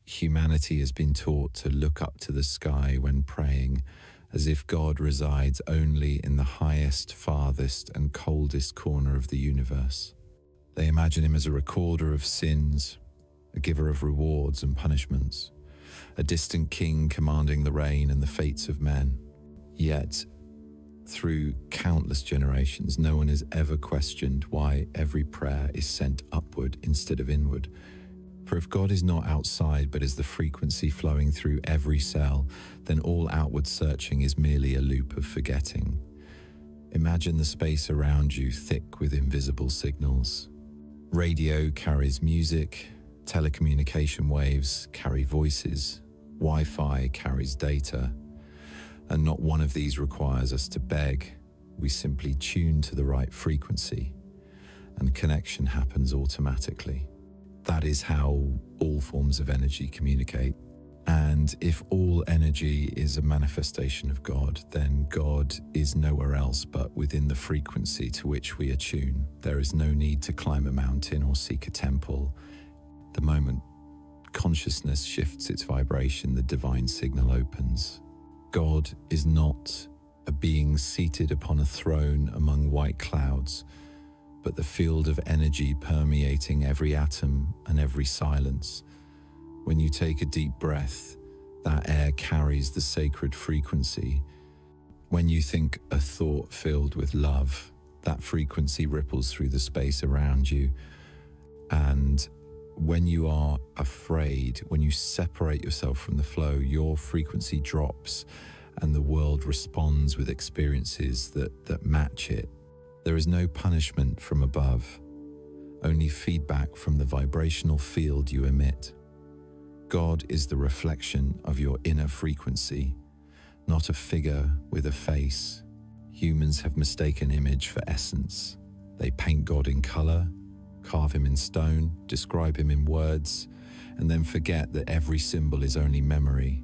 Humanity has been taught to look up to the sky when praying, as if God resides only in the highest, farthest, and coldest corner of the universe. They imagine him as a recorder of sins, a giver of rewards and punishments, a distant king commanding the rain and the fates of men. Yet, through countless generations, no one has ever questioned why every prayer is sent upward instead of inward. For if God is not outside but is the frequency flowing through every cell, then all outward searching is merely a loop of forgetting. Imagine the space around you thick with invisible signals. Radio carries music, telecommunication waves carry voices, Wi-Fi carries data, and not one of these requires us to beg. We simply tune to the right frequency, and connection happens automatically. That is how all forms of energy communicate. And if all energy is a manifestation of God, then God is nowhere else but within the frequency to which we attune. There is no need to climb a mountain or seek a temple. The moment consciousness shifts its vibration, the divine signal opens. God is not a being seated upon a throne among white clouds, but the field of energy permeating every atom and every silence. When you take a deep breath, that air carries the sacred frequency. When you think a thought filled with love, that frequency ripples through the space around you. And when you are afraid, when you separate yourself from the flow, your frequency drops and the world responds with experiences that match it. There is no punishment from above, only feedback from the vibrational field you emit. God is the reflection of your inner frequency, not a figure with a face. Humans have mistaken image for essence. They paint God in color, carve him in stone, describe him in words, and then forget that every symbol is only memory.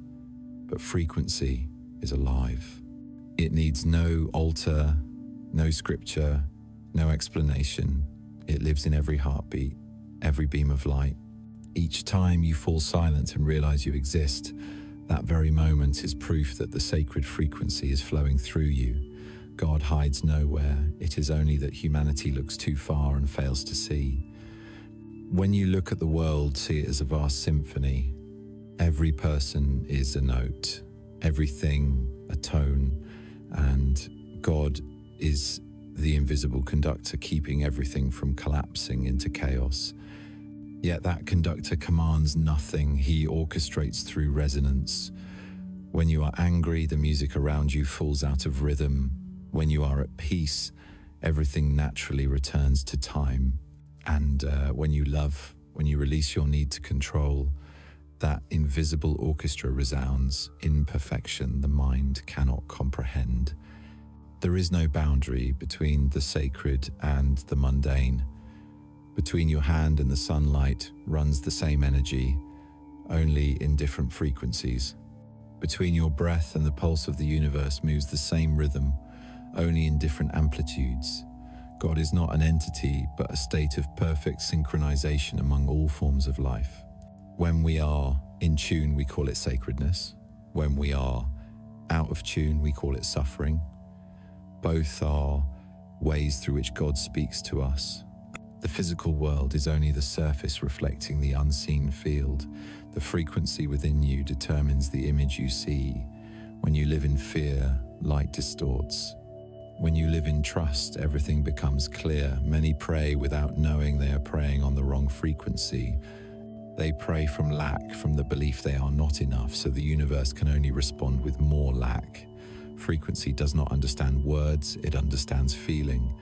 But frequency is alive. It needs no altar, no scripture, no explanation. It lives in every heartbeat, every beam of light. Each time you fall silent and realize you exist, that very moment is proof that the sacred frequency is flowing through you. God hides nowhere. It is only that humanity looks too far and fails to see. When you look at the world, see it as a vast symphony. Every person is a note, everything a tone, and God is the invisible conductor keeping everything from collapsing into chaos. Yet that conductor commands nothing. He orchestrates through resonance. When you are angry, the music around you falls out of rhythm. When you are at peace, everything naturally returns to time. And when you love, when you release your need to control, that invisible orchestra resounds in perfection the mind cannot comprehend. There is no boundary between the sacred and the mundane. Between your hand and the sunlight runs the same energy, only in different frequencies. Between your breath and the pulse of the universe moves the same rhythm, only in different amplitudes. God is not an entity, but a state of perfect synchronization among all forms of life. When we are in tune, we call it sacredness. When we are out of tune, we call it suffering. Both are ways through which God speaks to us. The physical world is only the surface reflecting the unseen field. The frequency within you determines the image you see. When you live in fear, light distorts. When you live in trust, everything becomes clear. Many pray without knowing they are praying on the wrong frequency. They pray from lack, from the belief they are not enough, so the universe can only respond with more lack. Frequency does not understand words, it understands feeling.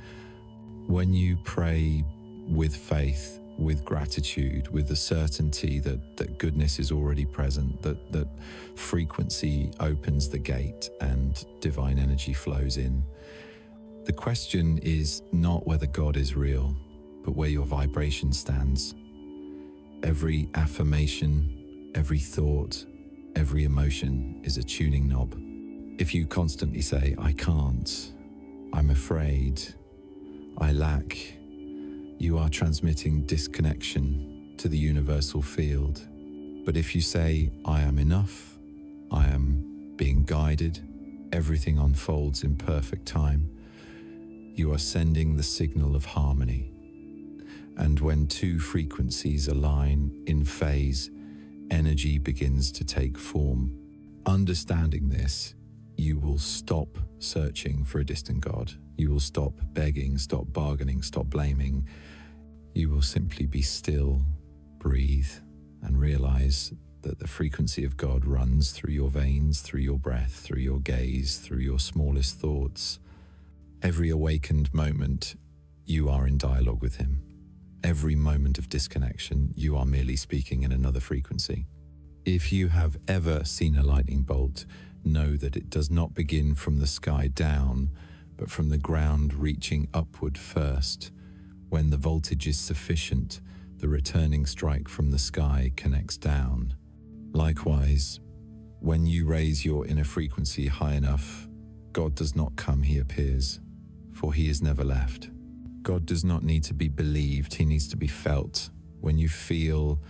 When you pray with faith, with gratitude, with the certainty that goodness is already present, that frequency opens the gate and divine energy flows in. The question is not whether God is real, but where your vibration stands. Every affirmation, every thought, every emotion is a tuning knob. If you constantly say, I can't, I'm afraid, I lack, you are transmitting disconnection to the universal field. But if you say, I am enough, I am being guided, everything unfolds in perfect time, you are sending the signal of harmony. And when two frequencies align in phase, energy begins to take form. Understanding this, you will stop searching for a distant God. You will stop begging, stop bargaining, stop blaming. You will simply be still, breathe, and realize that the frequency of God runs through your veins, through your breath, through your gaze, through your smallest thoughts. Every awakened moment, you are in dialogue with Him. Every moment of disconnection, you are merely speaking in another frequency. If you have ever seen a lightning bolt, know that it does not begin from the sky down, but from the ground reaching upward first. When the voltage is sufficient, the returning strike from the sky connects down. Likewise, when you raise your inner frequency high enough, God does not come, He appears, for He is never left. God does not need to be believed, He needs to be felt. When you feel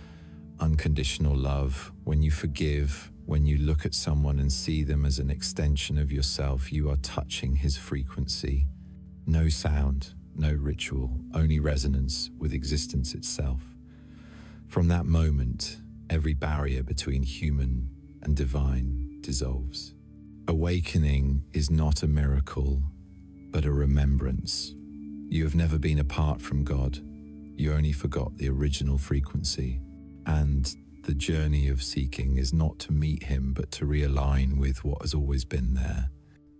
unconditional love, when you forgive, when you look at someone and see them as an extension of yourself, you are touching His frequency. No sound, no ritual, only resonance with existence itself. From that moment, every barrier between human and divine dissolves. Awakening is not a miracle, but a remembrance. You have never been apart from God. You only forgot the original frequency. And the journey of seeking is not to meet Him, but to realign with what has always been there.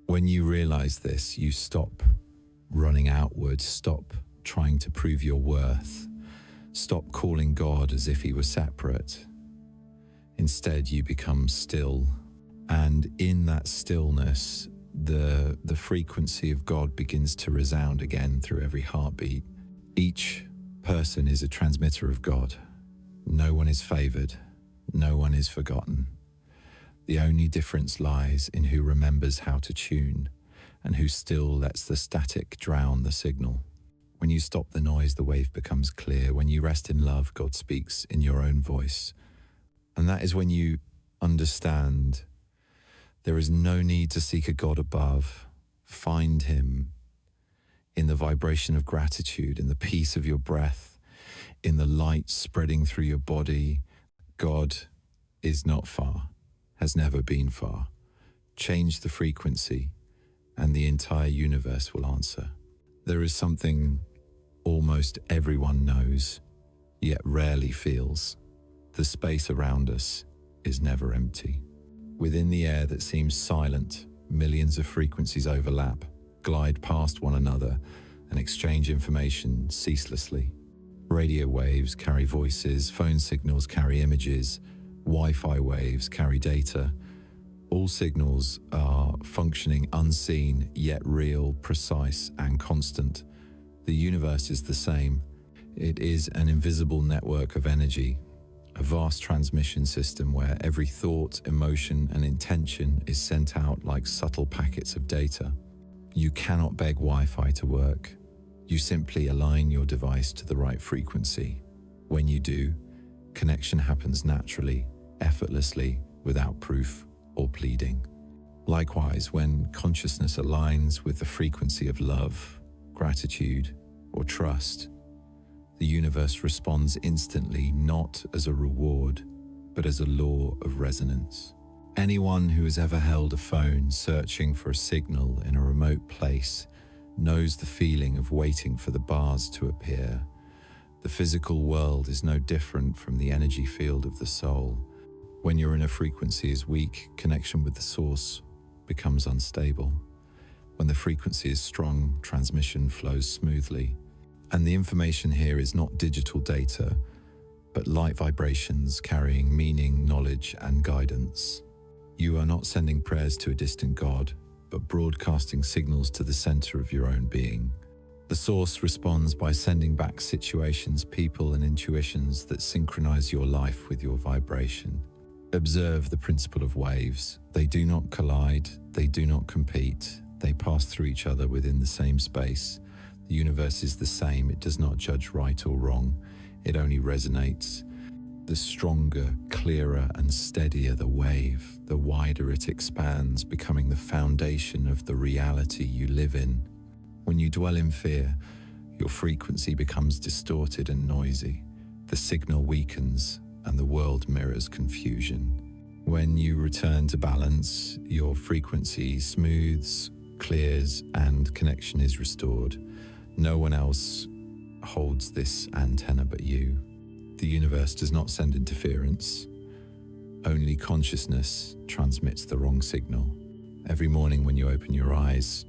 When you realize this, you stop running outward, stop trying to prove your worth, stop calling God as if He were separate. Instead, you become still. And in that stillness, the frequency of God begins to resound again through every heartbeat. Each person is a transmitter of God. No one is favored. No one is forgotten. The only difference lies in who remembers how to tune and who still lets the static drown the signal. When you stop the noise, the wave becomes clear. When you rest in love, God speaks in your own voice. And that is when you understand there is no need to seek a God above. Find Him in the vibration of gratitude, in the peace of your breath, in the light spreading through your body. God is not far, has never been far. Change the frequency, and the entire universe will answer. There is something almost everyone knows, yet rarely feels. The space around us is never empty. Within the air that seems silent, millions of frequencies overlap, glide past one another, and exchange information ceaselessly. Radio waves carry voices, phone signals carry images, Wi-Fi waves carry data. All signals are functioning unseen, yet real, precise, and constant. The universe is the same. It is an invisible network of energy, a vast transmission system where every thought, emotion, and intention is sent out like subtle packets of data. You cannot beg Wi-Fi to work. You simply align your device to the right frequency. When you do, connection happens naturally, effortlessly, without proof or pleading. Likewise, when consciousness aligns with the frequency of love, gratitude, or trust, the universe responds instantly, not as a reward, but as a law of resonance. Anyone who has ever held a phone searching for a signal in a remote place knows the feeling of waiting for the bars to appear. The physical world is no different from the energy field of the soul. When your inner frequency is weak, connection with the source becomes unstable. When the frequency is strong, transmission flows smoothly. And the information here is not digital data, but light vibrations carrying meaning, knowledge, and guidance. You are not sending prayers to a distant God, but broadcasting signals to the center of your own being. The source responds by sending back situations, people, and intuitions that synchronize your life with your vibration. Observe the principle of waves. They do not collide, they do not compete, they pass through each other within the same space. The universe is the same, it does not judge right or wrong, it only resonates. The stronger, clearer, and steadier the wave, the wider it expands, becoming the foundation of the reality you live in. When you dwell in fear, your frequency becomes distorted and noisy. The signal weakens, and the world mirrors confusion. When you return to balance, your frequency smooths, clears, and connection is restored. No one else holds this antenna but you. The universe does not send interference. Only consciousness transmits the wrong signal. Every morning when you open your eyes,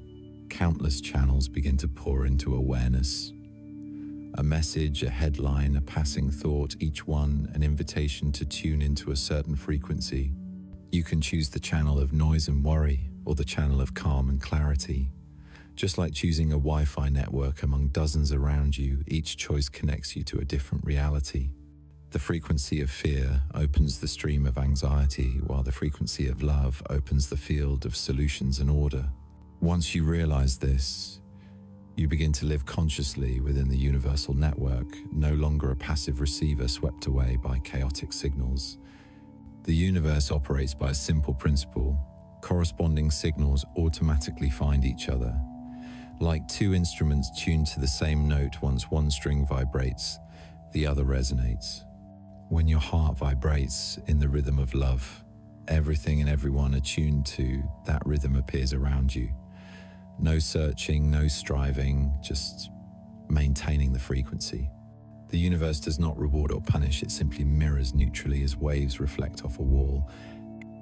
countless channels begin to pour into awareness. A message, a headline, a passing thought, each one an invitation to tune into a certain frequency. You can choose the channel of noise and worry, or the channel of calm and clarity. Just like choosing a Wi-Fi network among dozens around you, each choice connects you to a different reality. The frequency of fear opens the stream of anxiety, while the frequency of love opens the field of solutions and order. Once you realize this, you begin to live consciously within the universal network, no longer a passive receiver swept away by chaotic signals. The universe operates by a simple principle. Corresponding signals automatically find each other. Like two instruments tuned to the same note, once one string vibrates, the other resonates. When your heart vibrates in the rhythm of love, everything and everyone attuned to that rhythm appears around you. No searching, no striving, just maintaining the frequency. The universe does not reward or punish, it simply mirrors neutrally as waves reflect off a wall.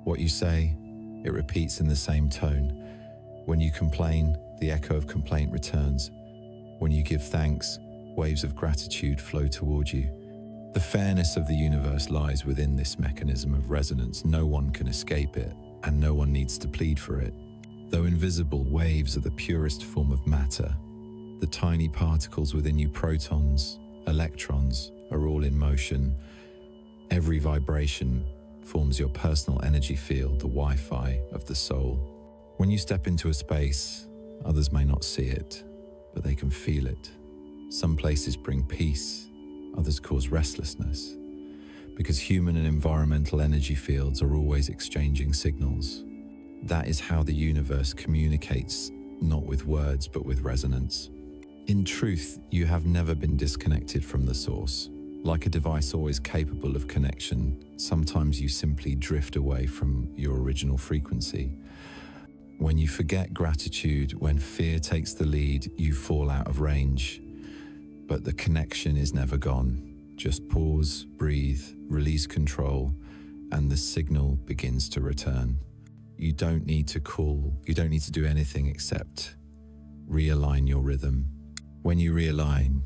What you say, it repeats in the same tone. When you complain, the echo of complaint returns. When you give thanks, waves of gratitude flow toward you. The fairness of the universe lies within this mechanism of resonance. No one can escape it, and no one needs to plead for it. Though invisible, waves are the purest form of matter. The tiny particles within you, protons, electrons, are all in motion. Every vibration forms your personal energy field, the Wi-Fi of the soul. When you step into a space, others may not see it, but they can feel it. Some places bring peace, others cause restlessness, because human and environmental energy fields are always exchanging signals. That is how the universe communicates, not with words, but with resonance. In truth, you have never been disconnected from the source. Like a device always capable of connection, sometimes you simply drift away from your original frequency. When you forget gratitude, when fear takes the lead, you fall out of range. But the connection is never gone. Just pause, breathe, release control, and the signal begins to return. You don't need to call, you don't need to do anything except realign your rhythm. When you realign,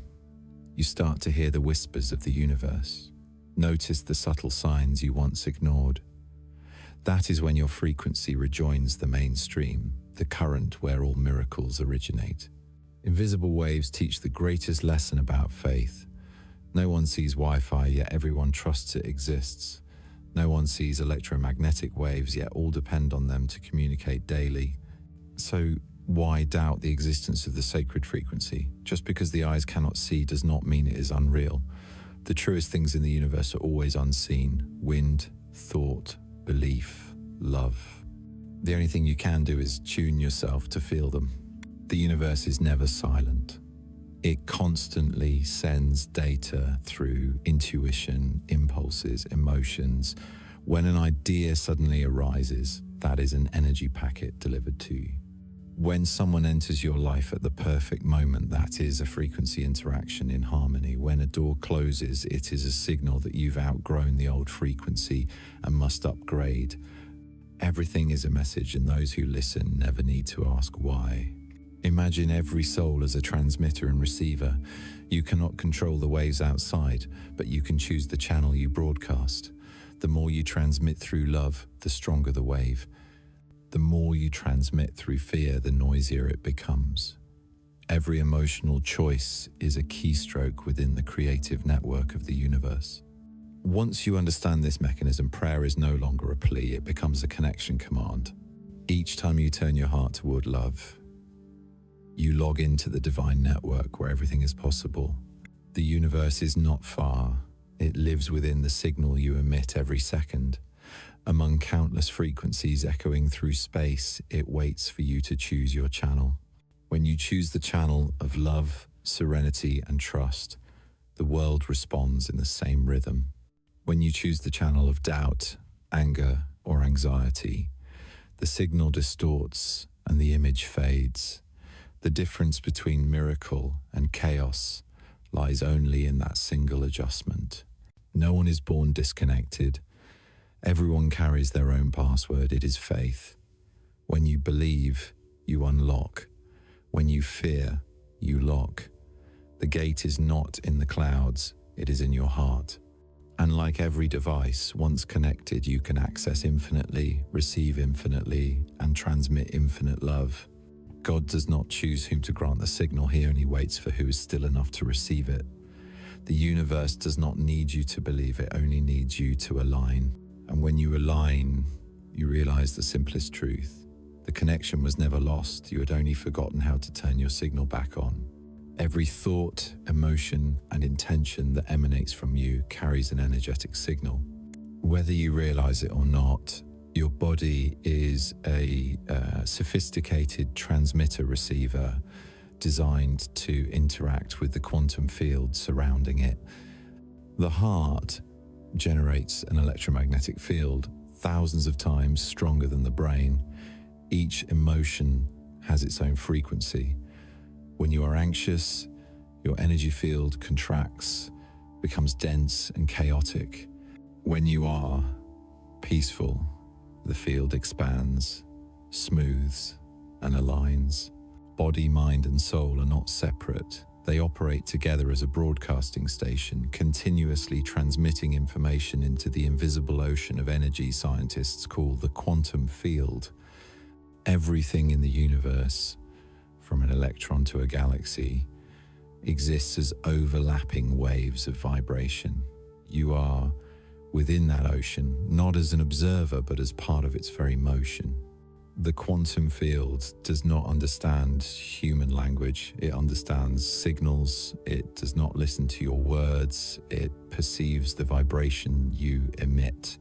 you start to hear the whispers of the universe. Notice the subtle signs you once ignored. That is when your frequency rejoins the mainstream, the current where all miracles originate. Invisible waves teach the greatest lesson about faith. No one sees Wi-Fi, yet everyone trusts it exists. No one sees electromagnetic waves, yet all depend on them to communicate daily. So why doubt the existence of the sacred frequency? Just because the eyes cannot see does not mean it is unreal. The truest things in the universe are always unseen: wind, thought, belief, love. The only thing you can do is tune yourself to feel them. The universe is never silent. It constantly sends data through intuition, impulses, emotions. When an idea suddenly arises, that is an energy packet delivered to you. When someone enters your life at the perfect moment, that is a frequency interaction in harmony. When a door closes, it is a signal that you've outgrown the old frequency and must upgrade. Everything is a message, and those who listen never need to ask why. Imagine every soul as a transmitter and receiver. You cannot control the waves outside, but you can choose the channel you broadcast. The more you transmit through love, the stronger the wave. The more you transmit through fear, the noisier it becomes. Every emotional choice is a keystroke within the creative network of the universe. Once you understand this mechanism, prayer is no longer a plea, it becomes a connection command. Each time you turn your heart toward love, you log into the divine network where everything is possible. The universe is not far, It lives within the signal you emit every second. Among countless frequencies echoing through space, it waits for you to choose your channel. When you choose the channel of love, serenity, and trust, the world responds in the same rhythm. When you choose the channel of doubt, anger, or anxiety, the signal distorts and the image fades. The difference between miracle and chaos lies only in that single adjustment. No one is born disconnected. Everyone carries their own password. It is faith. When you believe, you unlock. When you fear, you lock. The gate is not in the clouds, it is in your heart. And like every device, once connected, you can access infinitely, receive infinitely, and transmit infinite love. God does not choose whom to grant the signal. He only waits for who is still enough to receive it. The universe does not need you to believe, it only needs you to align. And when you align, you realize the simplest truth. The connection was never lost. You had only forgotten how to turn your signal back on. Every thought, emotion, and intention that emanates from you carries an energetic signal. Whether you realize it or not, your body is a sophisticated transmitter-receiver designed to interact with the quantum field surrounding it. The heart generates an electromagnetic field thousands of times stronger than the brain. Each emotion has its own frequency. When you are anxious, your energy field contracts, becomes dense and chaotic. When you are peaceful, the field expands, smooths, and aligns. Body, mind, and soul are not separate. They operate together as a broadcasting station, continuously transmitting information into the invisible ocean of energy scientists call the quantum field. Everything in the universe, from an electron to a galaxy, exists as overlapping waves of vibration. You are within that ocean, not as an observer, but as part of its very motion. The quantum field does not understand human language. It understands signals. It does not listen to your words. It perceives the vibration you emit.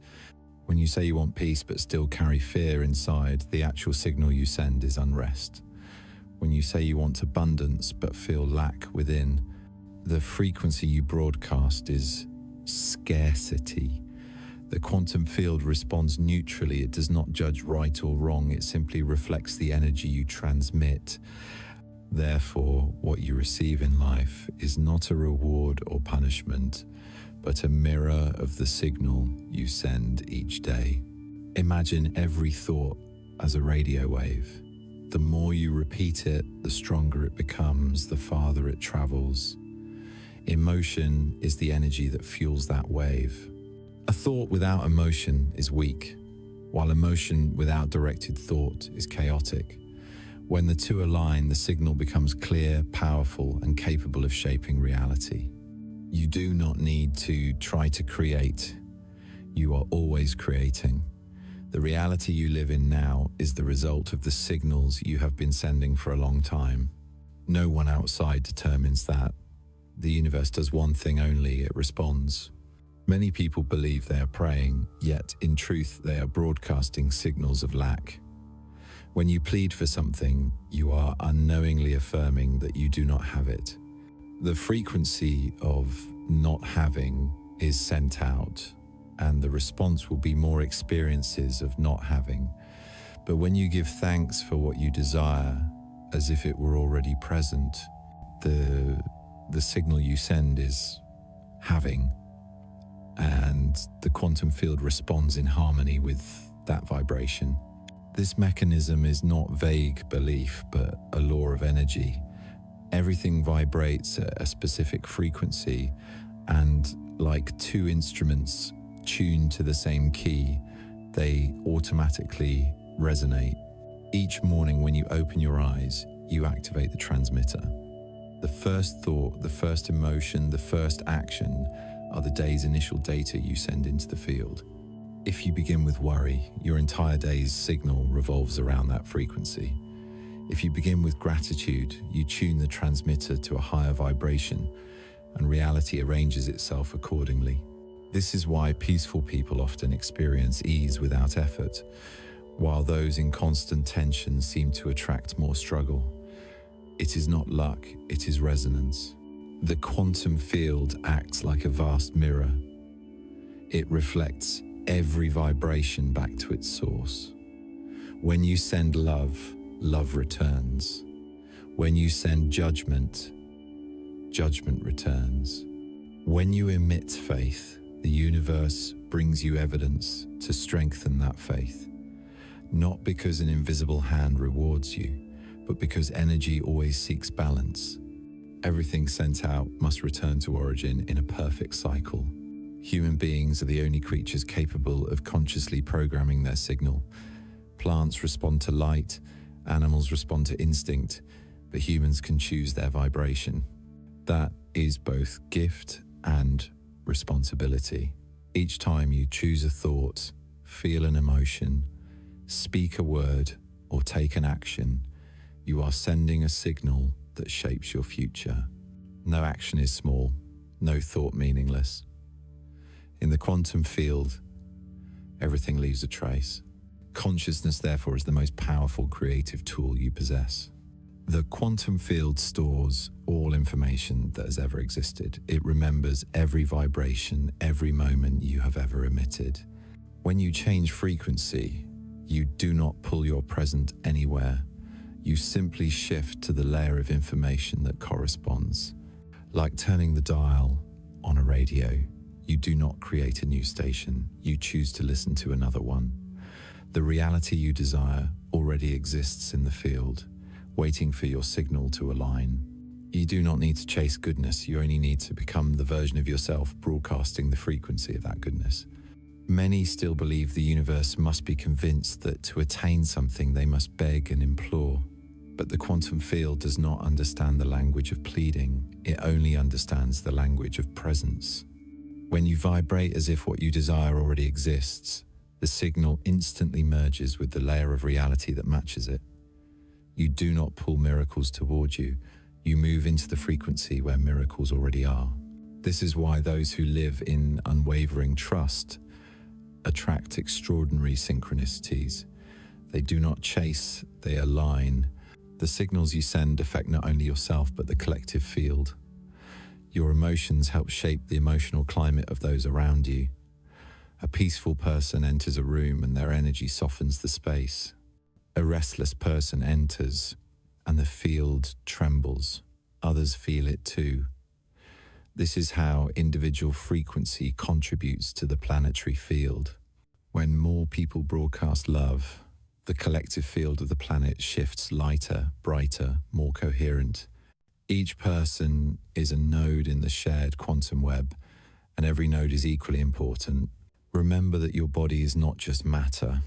When you say you want peace but still carry fear inside, the actual signal you send is unrest. When you say you want abundance but feel lack within, the frequency you broadcast is scarcity. The quantum field responds neutrally. It does not judge right or wrong. It simply reflects the energy you transmit. Therefore, what you receive in life is not a reward or punishment, but a mirror of the signal you send each day. Imagine every thought as a radio wave. The more you repeat it, the stronger it becomes, the farther it travels. Emotion is the energy that fuels that wave. A thought without emotion is weak, while emotion without directed thought is chaotic. When the two align, the signal becomes clear, powerful, and capable of shaping reality. You do not need to try to create. You are always creating. The reality you live in now is the result of the signals you have been sending for a long time. No one outside determines that. The universe does one thing only: it responds. Many people believe they are praying, yet in truth they are broadcasting signals of lack. When you plead for something, you are unknowingly affirming that you do not have it. The frequency of not having is sent out, and the response will be more experiences of not having. But when you give thanks for what you desire, as if it were already present, the signal you send is having. And the quantum field responds in harmony with that vibration. This mechanism is not vague belief, but a law of energy. Everything vibrates at a specific frequency, and like two instruments tuned to the same key, they automatically resonate. Each morning when you open your eyes, you activate the transmitter. The first thought, the first emotion, the first action are the day's initial data you send into the field. If you begin with worry, your entire day's signal revolves around that frequency. If you begin with gratitude, you tune the transmitter to a higher vibration, and reality arranges itself accordingly. This is why peaceful people often experience ease without effort, while those in constant tension seem to attract more struggle. It is not luck, it is resonance. The quantum field acts like a vast mirror. It reflects every vibration back to its source. When you send love, love returns. When you send judgment, judgment returns. When you emit faith, the universe brings you evidence to strengthen that faith. Not because an invisible hand rewards you, but because energy always seeks balance. Everything sent out must return to origin in a perfect cycle. Human beings are the only creatures capable of consciously programming their signal. Plants respond to light, animals respond to instinct, but humans can choose their vibration. That is both gift and responsibility. Each time you choose a thought, feel an emotion, speak a word, or take an action, you are sending a signal that shapes your future. No action is small, no thought meaningless. In the quantum field, everything leaves a trace. Consciousness, therefore, is the most powerful creative tool you possess. The quantum field stores all information that has ever existed. It remembers every vibration, every moment you have ever emitted. When you change frequency, you do not pull your present anywhere. You simply shift to the layer of information that corresponds. Like turning the dial on a radio, you do not create a new station. You choose to listen to another one. The reality you desire already exists in the field, waiting for your signal to align. You do not need to chase goodness. You only need to become the version of yourself broadcasting the frequency of that goodness. Many still believe the universe must be convinced that to attain something they must beg and implore. But the quantum field does not understand the language of pleading. It only understands the language of presence. When you vibrate as if what you desire already exists, the signal instantly merges with the layer of reality that matches it. You do not pull miracles toward you. You move into the frequency where miracles already are. This is why those who live in unwavering trust attract extraordinary synchronicities. They do not chase, they align. The signals you send affect not only yourself, but the collective field. Your emotions help shape the emotional climate of those around you. A peaceful person enters a room and their energy softens the space. A restless person enters and the field trembles. Others feel it too. This is how individual frequency contributes to the planetary field. When more people broadcast love, the collective field of the planet shifts lighter, brighter, more coherent. Each person is a node in the shared quantum web, and every node is equally important. Remember that your body is not just matter.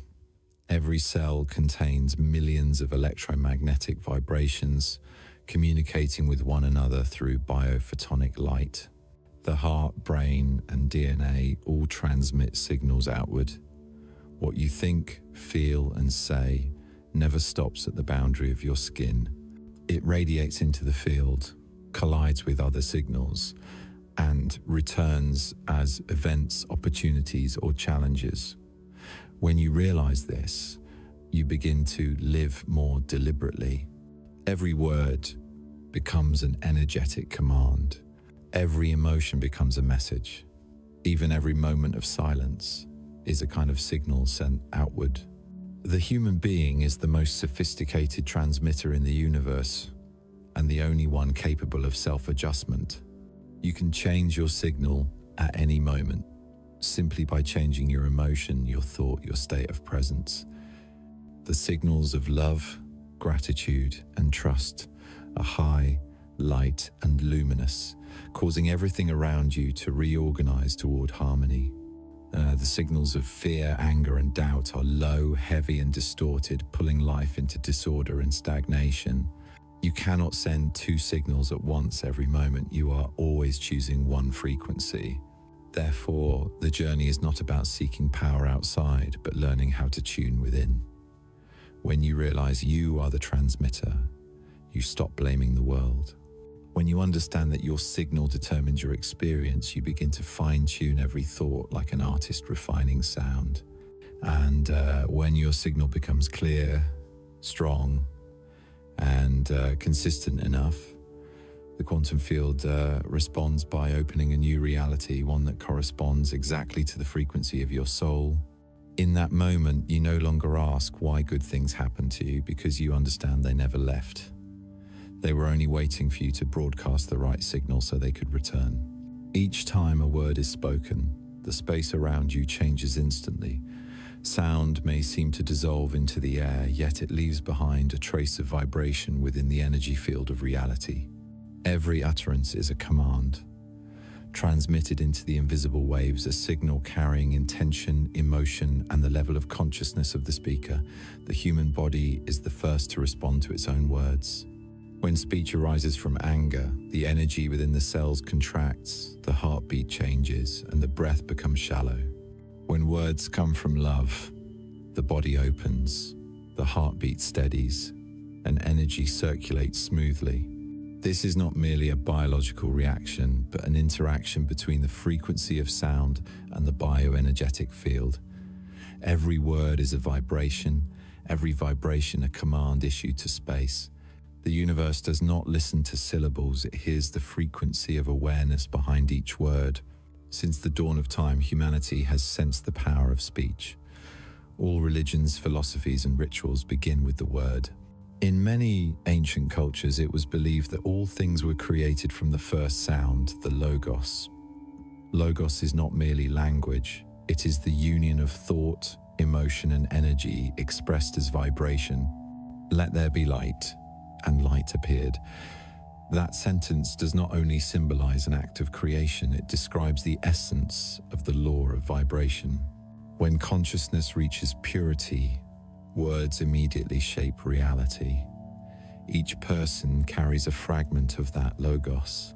Every cell contains millions of electromagnetic vibrations communicating with one another through biophotonic light. The heart, brain, and DNA all transmit signals outward. What you think, feel, and say never stops at the boundary of your skin. It radiates into the field, collides with other signals, and returns as events, opportunities, or challenges. When you realize this, you begin to live more deliberately. Every word becomes an energetic command. Every emotion becomes a message. Even every moment of silence is a kind of signal sent outward. The human being is the most sophisticated transmitter in the universe and the only one capable of self-adjustment. You can change your signal at any moment, simply by changing your emotion, your thought, your state of presence. The signals of love, gratitude, and trust are high, light, and luminous, causing everything around you to reorganize toward harmony. The signals of fear, anger, and doubt are low, heavy, and distorted, pulling life into disorder and stagnation. You cannot send two signals at once every moment. You are always choosing one frequency. Therefore, the journey is not about seeking power outside, but learning how to tune within. When you realize you are the transmitter, you stop blaming the world. When you understand that your signal determines your experience, you begin to fine-tune every thought like an artist refining sound. And when your signal becomes clear, strong, and consistent enough, the quantum field responds by opening a new reality, one that corresponds exactly to the frequency of your soul. In that moment, you no longer ask why good things happen to you, because you understand they never left. They were only waiting for you to broadcast the right signal so they could return. Each time a word is spoken, the space around you changes instantly. Sound may seem to dissolve into the air, yet it leaves behind a trace of vibration within the energy field of reality. Every utterance is a command, transmitted into the invisible waves, a signal carrying intention, emotion, and the level of consciousness of the speaker. The human body is the first to respond to its own words. When speech arises from anger, the energy within the cells contracts, the heartbeat changes, and the breath becomes shallow. When words come from love, the body opens, the heartbeat steadies, and energy circulates smoothly. This is not merely a biological reaction, but an interaction between the frequency of sound and the bioenergetic field. Every word is a vibration, every vibration a command issued to space. The universe does not listen to syllables, it hears the frequency of awareness behind each word. Since the dawn of time, humanity has sensed the power of speech. All religions, philosophies, and rituals begin with the word. In many ancient cultures, it was believed that all things were created from the first sound, the logos. Logos is not merely language, it is the union of thought, emotion, and energy expressed as vibration. Let there be light, and light appeared. That sentence does not only symbolize an act of creation, it describes the essence of the law of vibration. When consciousness reaches purity, words immediately shape reality. Each person carries a fragment of that logos.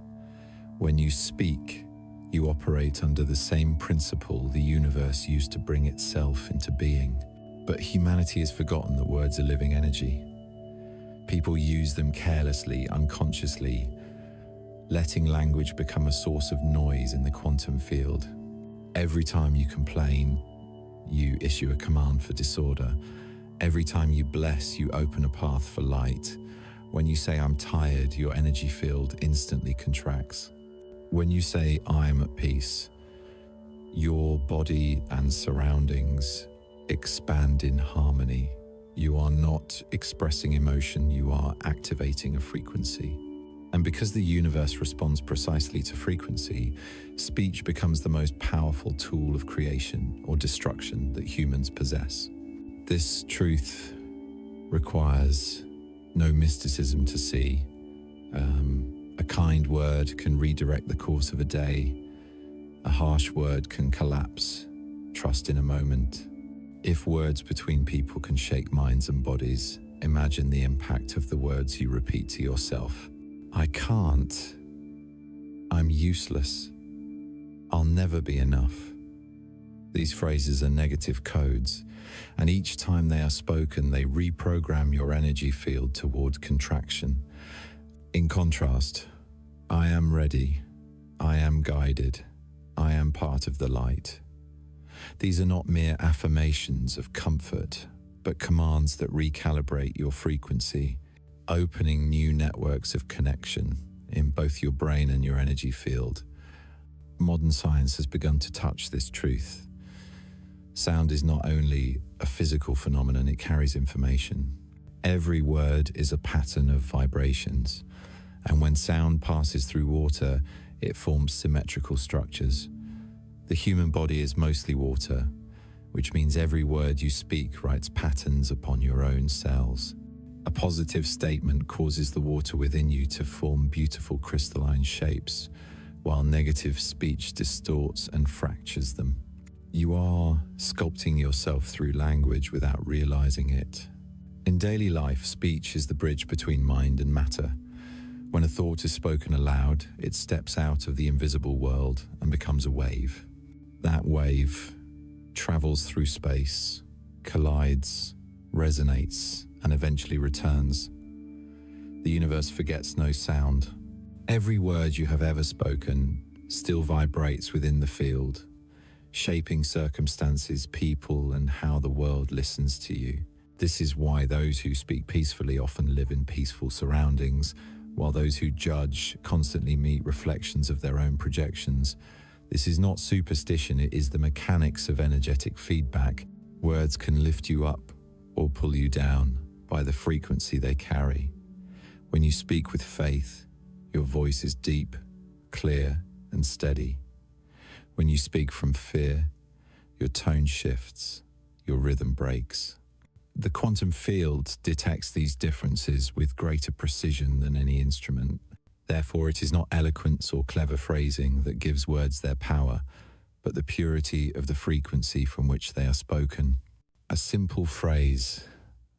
When you speak, you operate under the same principle the universe used to bring itself into being. But humanity has forgotten that words are living energy. People use them carelessly, unconsciously, letting language become a source of noise in the quantum field. Every time you complain, you issue a command for disorder. Every time you bless, you open a path for light. When you say, "I'm tired," your energy field instantly contracts. When you say, "I am at peace," your body and surroundings expand in harmony. You are not expressing emotion, you are activating a frequency. And because the universe responds precisely to frequency, speech becomes the most powerful tool of creation or destruction that humans possess. This truth requires no mysticism to see. A kind word can redirect the course of a day. A harsh word can collapse trust in a moment. If words between people can shake minds and bodies, imagine the impact of the words you repeat to yourself. I can't. I'm useless. I'll never be enough. These phrases are negative codes, and each time they are spoken, they reprogram your energy field toward contraction. In contrast, I am ready. I am guided. I am part of the light. These are not mere affirmations of comfort, but commands that recalibrate your frequency, opening new networks of connection in both your brain and your energy field. Modern science has begun to touch this truth. Sound is not only a physical phenomenon, it carries information. Every word is a pattern of vibrations, and when sound passes through water, it forms symmetrical structures. The human body is mostly water, which means every word you speak writes patterns upon your own cells. A positive statement causes the water within you to form beautiful crystalline shapes, while negative speech distorts and fractures them. You are sculpting yourself through language without realizing it. In daily life, speech is the bridge between mind and matter. When a thought is spoken aloud, it steps out of the invisible world and becomes a wave. That wave travels through space, collides, resonates, and eventually returns. The universe forgets no sound. Every word you have ever spoken still vibrates within the field, shaping circumstances, people, and how the world listens to you. This is why those who speak peacefully often live in peaceful surroundings, while those who judge constantly meet reflections of their own projections. This is not superstition, it is the mechanics of energetic feedback. Words can lift you up or pull you down by the frequency they carry. When you speak with faith, your voice is deep, clear, and steady. When you speak from fear, your tone shifts, your rhythm breaks. The quantum field detects these differences with greater precision than any instrument. Therefore, it is not eloquence or clever phrasing that gives words their power, but the purity of the frequency from which they are spoken. A simple phrase,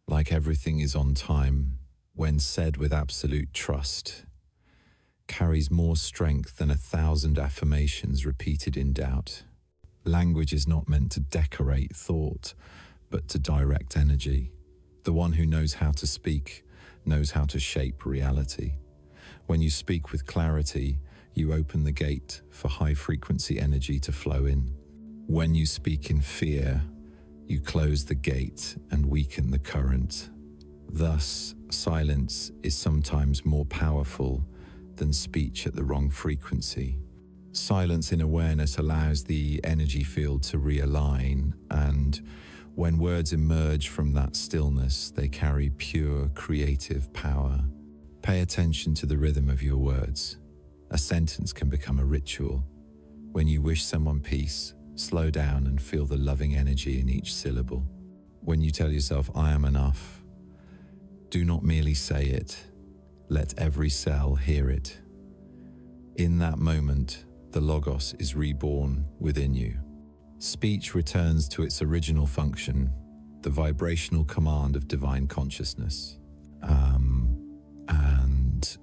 like everything is on time, when said with absolute trust, carries more strength than 1,000 affirmations repeated in doubt. Language is not meant to decorate thought, but to direct energy. The one who knows how to speak knows how to shape reality. When you speak with clarity, you open the gate for high-frequency energy to flow in. When you speak in fear, you close the gate and weaken the current. Thus, silence is sometimes more powerful than speech at the wrong frequency. Silence in awareness allows the energy field to realign, and when words emerge from that stillness, they carry pure creative power. Pay attention to the rhythm of your words. A sentence can become a ritual. When you wish someone peace, slow down and feel the loving energy in each syllable. When you tell yourself, I am enough, do not merely say it. Let every cell hear it. In that moment, the Logos is reborn within you. Speech returns to its original function, the vibrational command of divine consciousness. And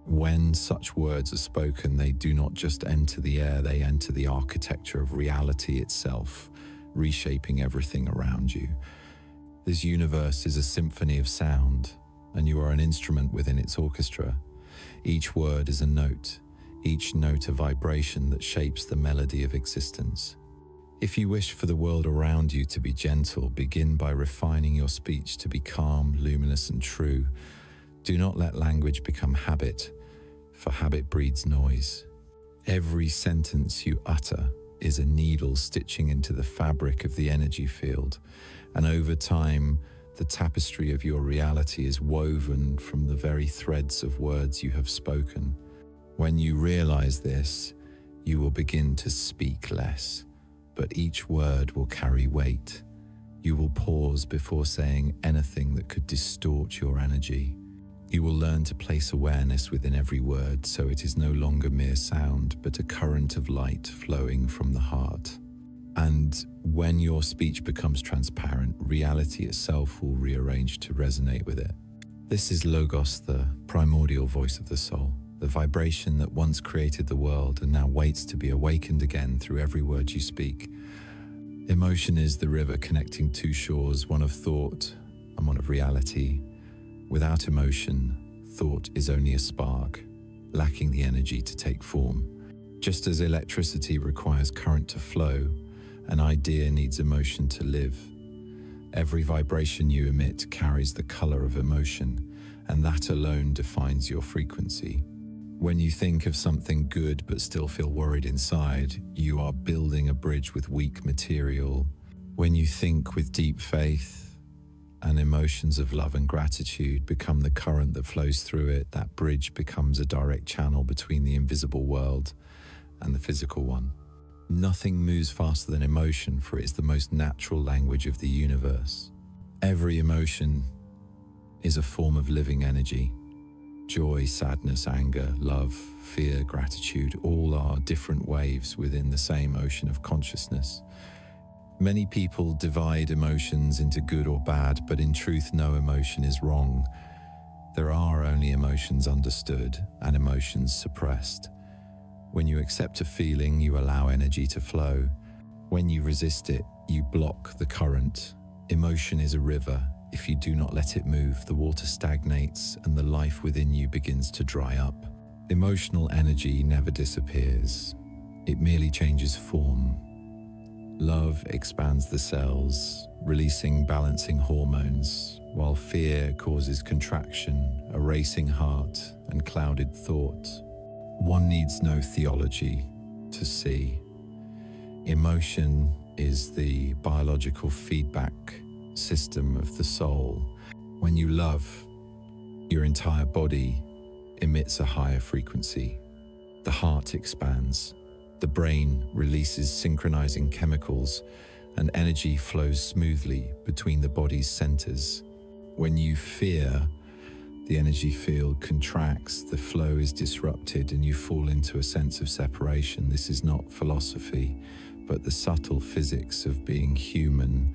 when such words are spoken, they do not just enter the air, they enter the architecture of reality itself, reshaping everything around you. This universe is a symphony of sound, and you are an instrument within its orchestra. Each word is a note, each note a vibration that shapes the melody of existence. If you wish for the world around you to be gentle, begin by refining your speech to be calm, luminous, and true. Do not let language become habit, for habit breeds noise. Every sentence you utter is a needle stitching into the fabric of the energy field, and over time, the tapestry of your reality is woven from the very threads of words you have spoken. When you realize this, you will begin to speak less, but each word will carry weight. You will pause before saying anything that could distort your energy. You will learn to place awareness within every word, so it is no longer mere sound, but a current of light flowing from the heart. And when your speech becomes transparent, reality itself will rearrange to resonate with it. This is Logos, the primordial voice of the soul, the vibration that once created the world and now waits to be awakened again through every word you speak. Emotion is the river connecting two shores, one of thought and one of reality. Without emotion, thought is only a spark, lacking the energy to take form. Just as electricity requires current to flow, an idea needs emotion to live. Every vibration you emit carries the color of emotion, and that alone defines your frequency. When you think of something good but still feel worried inside, you are building a bridge with weak material. When you think with deep faith, and emotions of love and gratitude become the current that flows through it, that bridge becomes a direct channel between the invisible world and the physical one. Nothing moves faster than emotion, for it is the most natural language of the universe. Every emotion is a form of living energy. Joy, sadness, anger, love, fear, gratitude, all are different waves within the same ocean of consciousness. Many people divide emotions into good or bad, but in truth, no emotion is wrong. There are only emotions understood and emotions suppressed. When you accept a feeling, you allow energy to flow. When you resist it, you block the current. Emotion is a river. If you do not let it move, the water stagnates and the life within you begins to dry up. Emotional energy never disappears. It merely changes form. Love expands the cells, releasing balancing hormones, while fear causes contraction, a racing heart, and clouded thought. One needs no theology to see. Emotion is the biological feedback system of the soul. When you love, your entire body emits a higher frequency. The heart expands. The brain releases synchronizing chemicals, and energy flows smoothly between the body's centers. When you fear, the energy field contracts, the flow is disrupted, and you fall into a sense of separation. This is not philosophy, but the subtle physics of being human.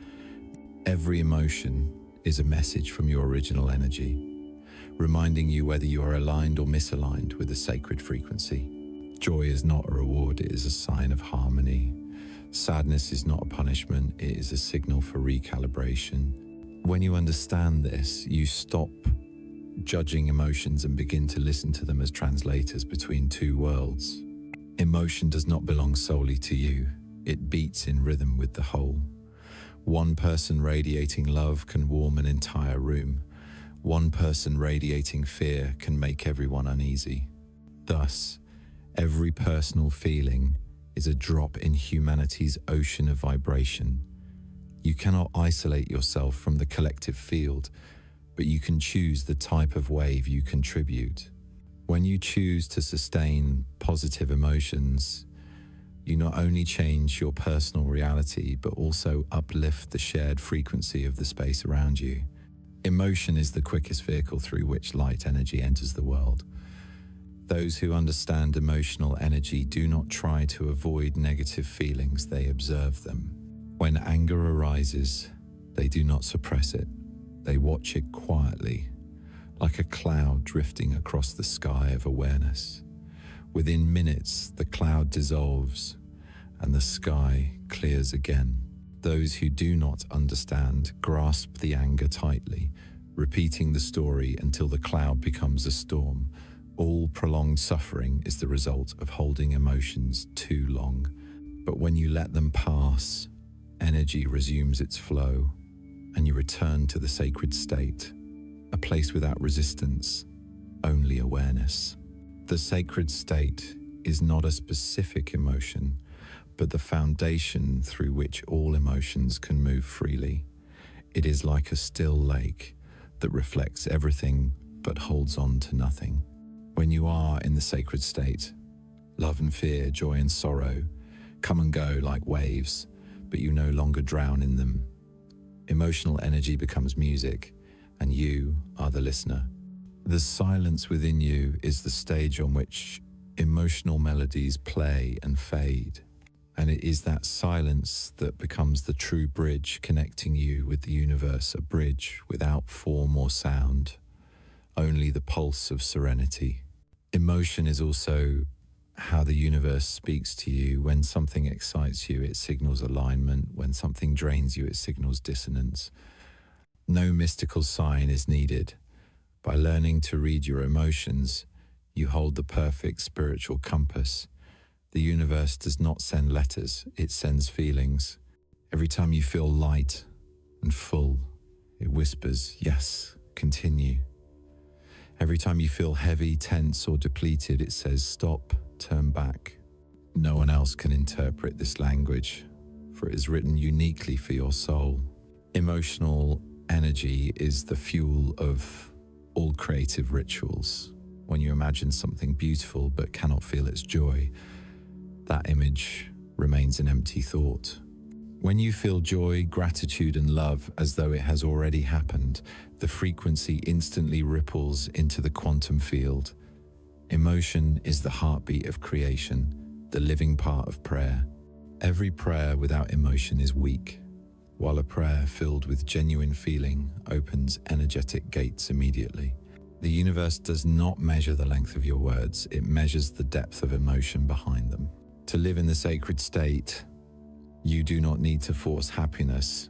Every emotion is a message from your original energy, reminding you whether you are aligned or misaligned with a sacred frequency. Joy is not a reward, it is a sign of harmony. Sadness is not a punishment, it is a signal for recalibration. When you understand this, you stop judging emotions and begin to listen to them as translators between two worlds. Emotion does not belong solely to you, it beats in rhythm with the whole. One person radiating love can warm an entire room. One person radiating fear can make everyone uneasy. Thus, every personal feeling is a drop in humanity's ocean of vibration. You cannot isolate yourself from the collective field, but you can choose the type of wave you contribute. When you choose to sustain positive emotions, you not only change your personal reality, but also uplift the shared frequency of the space around you. Emotion is the quickest vehicle through which light energy enters the world. Those who understand emotional energy do not try to avoid negative feelings, they observe them. When anger arises, they do not suppress it. They watch it quietly, like a cloud drifting across the sky of awareness. Within minutes, the cloud dissolves and the sky clears again. Those who do not understand grasp the anger tightly, repeating the story until the cloud becomes a storm. All prolonged suffering is the result of holding emotions too long. But when you let them pass, energy resumes its flow, and you return to the sacred state, a place without resistance, only awareness. The sacred state is not a specific emotion, but the foundation through which all emotions can move freely. It is like a still lake that reflects everything but holds on to nothing. When you are in the sacred state, love and fear, joy and sorrow come and go like waves, but you no longer drown in them. Emotional energy becomes music, and you are the listener. The silence within you is the stage on which emotional melodies play and fade, and it is that silence that becomes the true bridge connecting you with the universe, a bridge without form or sound, only the pulse of serenity. Emotion is also how the universe speaks to you. When something excites you, it signals alignment. When something drains you, it signals dissonance. No mystical sign is needed. By learning to read your emotions, you hold the perfect spiritual compass. The universe does not send letters, it sends feelings. Every time you feel light and full, it whispers, yes, continue. Every time you feel heavy, tense, or depleted, it says, stop, turn back. No one else can interpret this language, for it is written uniquely for your soul. Emotional energy is the fuel of all creative rituals. When you imagine something beautiful but cannot feel its joy, that image remains an empty thought. When you feel joy, gratitude, and love as though it has already happened, the frequency instantly ripples into the quantum field. Emotion is the heartbeat of creation, the living part of prayer. Every prayer without emotion is weak, while a prayer filled with genuine feeling opens energetic gates immediately. The universe does not measure the length of your words, it measures the depth of emotion behind them. To live in the sacred state, you do not need to force happiness,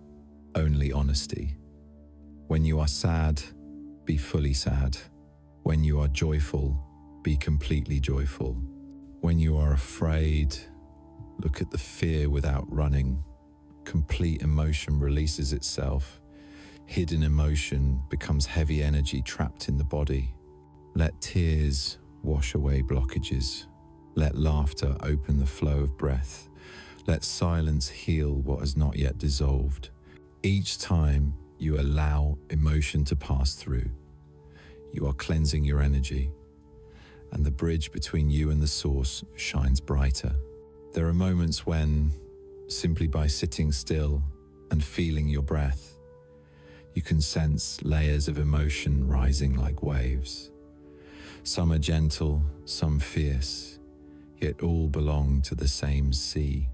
only honesty. When you are sad, be fully sad. When you are joyful, be completely joyful. When you are afraid, look at the fear without running. Complete emotion releases itself. Hidden emotion becomes heavy energy trapped in the body. Let tears wash away blockages. Let laughter open the flow of breath. Let silence heal what has not yet dissolved. Each time you allow emotion to pass through, you are cleansing your energy, and the bridge between you and the source shines brighter. There are moments when, simply by sitting still and feeling your breath, you can sense layers of emotion rising like waves. Some are gentle, some fierce, yet all belong to the same sea.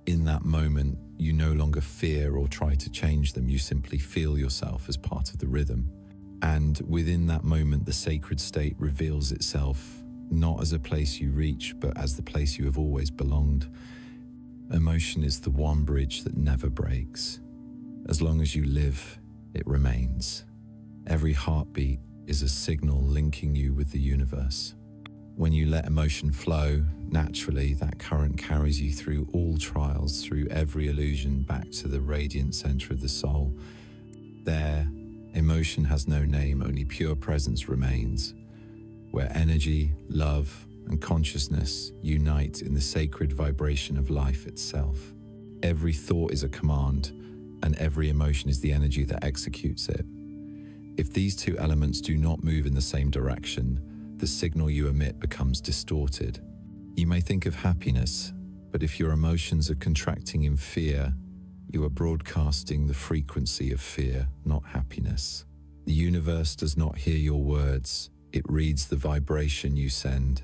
In that moment, you no longer fear or try to change them, you simply feel yourself as part of the rhythm. And within that moment, the sacred state reveals itself, not as a place you reach, but as the place you have always belonged. Emotion is the one bridge that never breaks. As long as you live, it remains. Every heartbeat is a signal linking you with the universe. When you let emotion flow, naturally, that current carries you through all trials, through every illusion, back to the radiant center of the soul. There, emotion has no name, only pure presence remains, where energy, love, and consciousness unite in the sacred vibration of life itself. Every thought is a command, and every emotion is the energy that executes it. If these two elements do not move in the same direction, the signal you emit becomes distorted. You may think of happiness, but if your emotions are contracting in fear, you are broadcasting the frequency of fear, not happiness. The universe does not hear your words, it reads the vibration you send.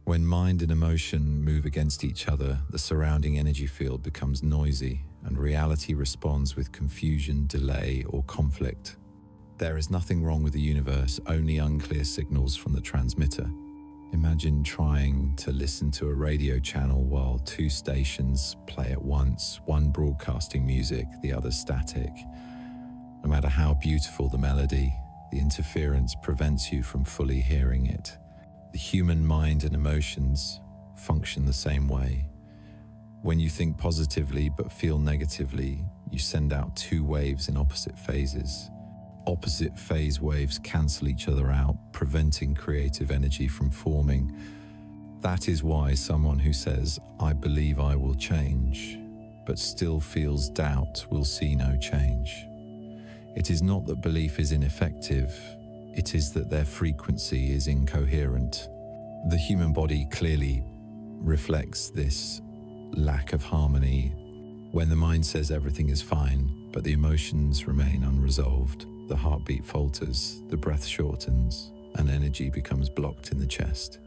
When mind and emotion move against each other, the surrounding energy field becomes noisy, and reality responds with confusion, delay, or conflict. There is nothing wrong with the universe, only unclear signals from the transmitter. Imagine trying to listen to a radio channel while two stations play at once, one broadcasting music, the other static. No matter how beautiful the melody, the interference prevents you from fully hearing it. The human mind and emotions function the same way. When you think positively but feel negatively, you send out two waves in opposite phases. Opposite phase waves cancel each other out, preventing creative energy from forming. That is why someone who says, "I believe I will change," but still feels doubt, will see no change. It is not that belief is ineffective, it is that their frequency is incoherent. The human body clearly reflects this lack of harmony. When the mind says everything is fine, but the emotions remain unresolved, the heartbeat falters, the breath shortens, and energy becomes blocked in the chest.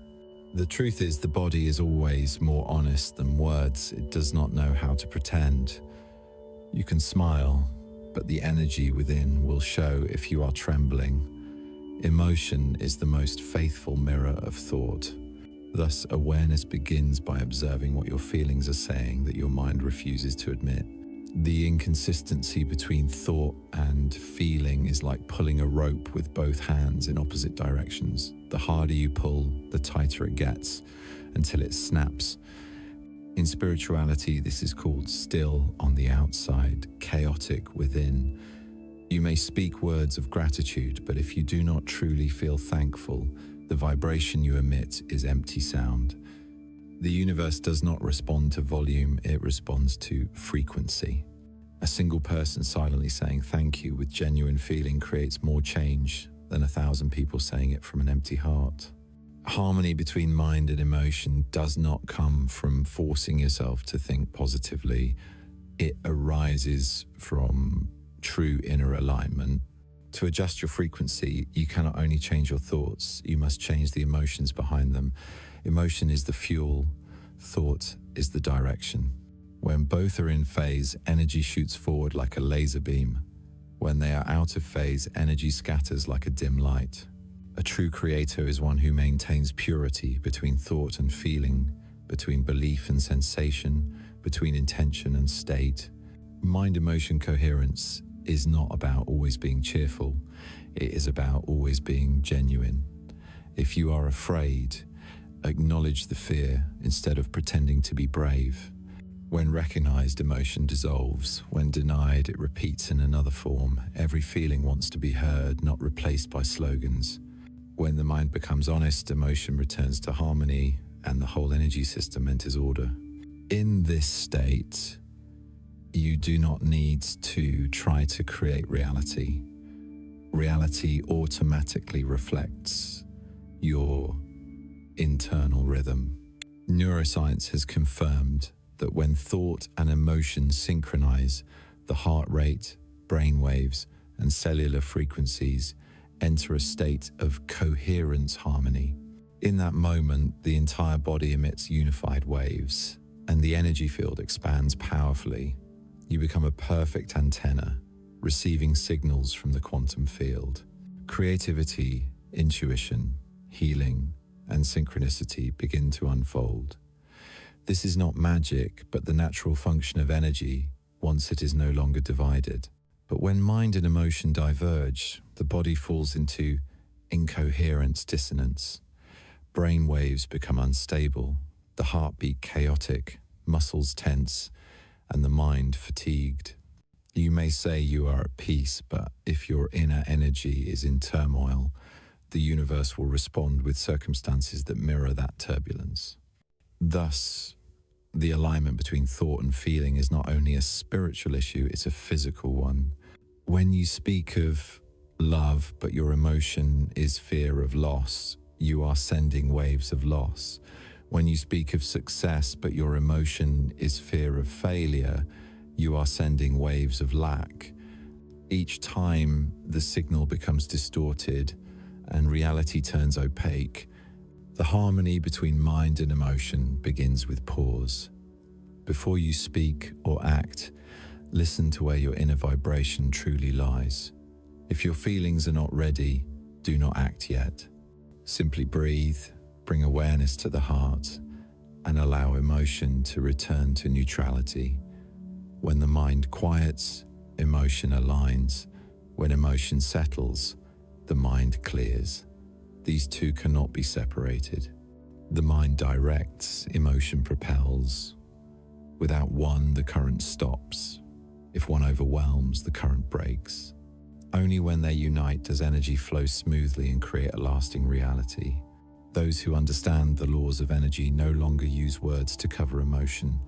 The truth is, the body is always more honest than words. It does not know how to pretend. You can smile, but the energy within will show if you are trembling. Emotion is the most faithful mirror of thought. Thus, awareness begins by observing what your feelings are saying that your mind refuses to admit. The inconsistency between thought and feeling is like pulling a rope with both hands in opposite directions. The harder you pull, the tighter it gets, until it snaps. In spirituality, this is called still on the outside, chaotic within. You may speak words of gratitude, but if you do not truly feel thankful, the vibration you emit is empty sound. The universe does not respond to volume, it responds to frequency. A single person silently saying thank you with genuine feeling creates more change than 1,000 people saying it from an empty heart. Harmony between mind and emotion does not come from forcing yourself to think positively. It arises from true inner alignment. To adjust your frequency, you cannot only change your thoughts, you must change the emotions behind them. Emotion is the fuel, thought is the direction. When both are in phase, energy shoots forward like a laser beam. When they are out of phase, energy scatters like a dim light. A true creator is one who maintains purity between thought and feeling, between belief and sensation, between intention and state. Mind-emotion coherence is not about always being cheerful, it is about always being genuine. If you are afraid, Acknowledge the fear instead of pretending to be brave. When recognized, emotion dissolves. When denied, it repeats in another form. Every feeling wants to be heard, not replaced by slogans. When the mind becomes honest, emotion returns to harmony, and the whole energy system enters order. In this state, you do not need to try to create reality. Reality automatically reflects your internal rhythm. Neuroscience has confirmed that when thought and emotion synchronize, the heart rate, brain waves, and cellular frequencies enter a state of coherent harmony. In that moment, the entire body emits unified waves, and the energy field expands powerfully. You become a perfect antenna, receiving signals from the quantum field. Creativity, intuition, healing, and synchronicity begin to unfold. This is not magic, but the natural function of energy once it is no longer divided. But when mind and emotion diverge, the body falls into incoherent dissonance. Brain waves become unstable, the heartbeat chaotic, muscles tense, and the mind fatigued. You may say you are at peace, but if your inner energy is in turmoil, the universe will respond with circumstances that mirror that turbulence. Thus, the alignment between thought and feeling is not only a spiritual issue, it's a physical one. When you speak of love, but your emotion is fear of loss, you are sending waves of loss. When you speak of success, but your emotion is fear of failure, you are sending waves of lack. Each time the signal becomes distorted and reality turns opaque, the harmony between mind and emotion begins with pause. Before you speak or act, listen to where your inner vibration truly lies. If your feelings are not ready, do not act yet. Simply breathe, bring awareness to the heart, and allow emotion to return to neutrality. When the mind quiets, emotion aligns. When emotion settles, the mind clears. These two cannot be separated. The mind directs, emotion propels. Without one, the current stops. If one overwhelms, the current breaks. Only when they unite does energy flow smoothly and create a lasting reality. Those who understand the laws of energy no longer use words to cover emotion.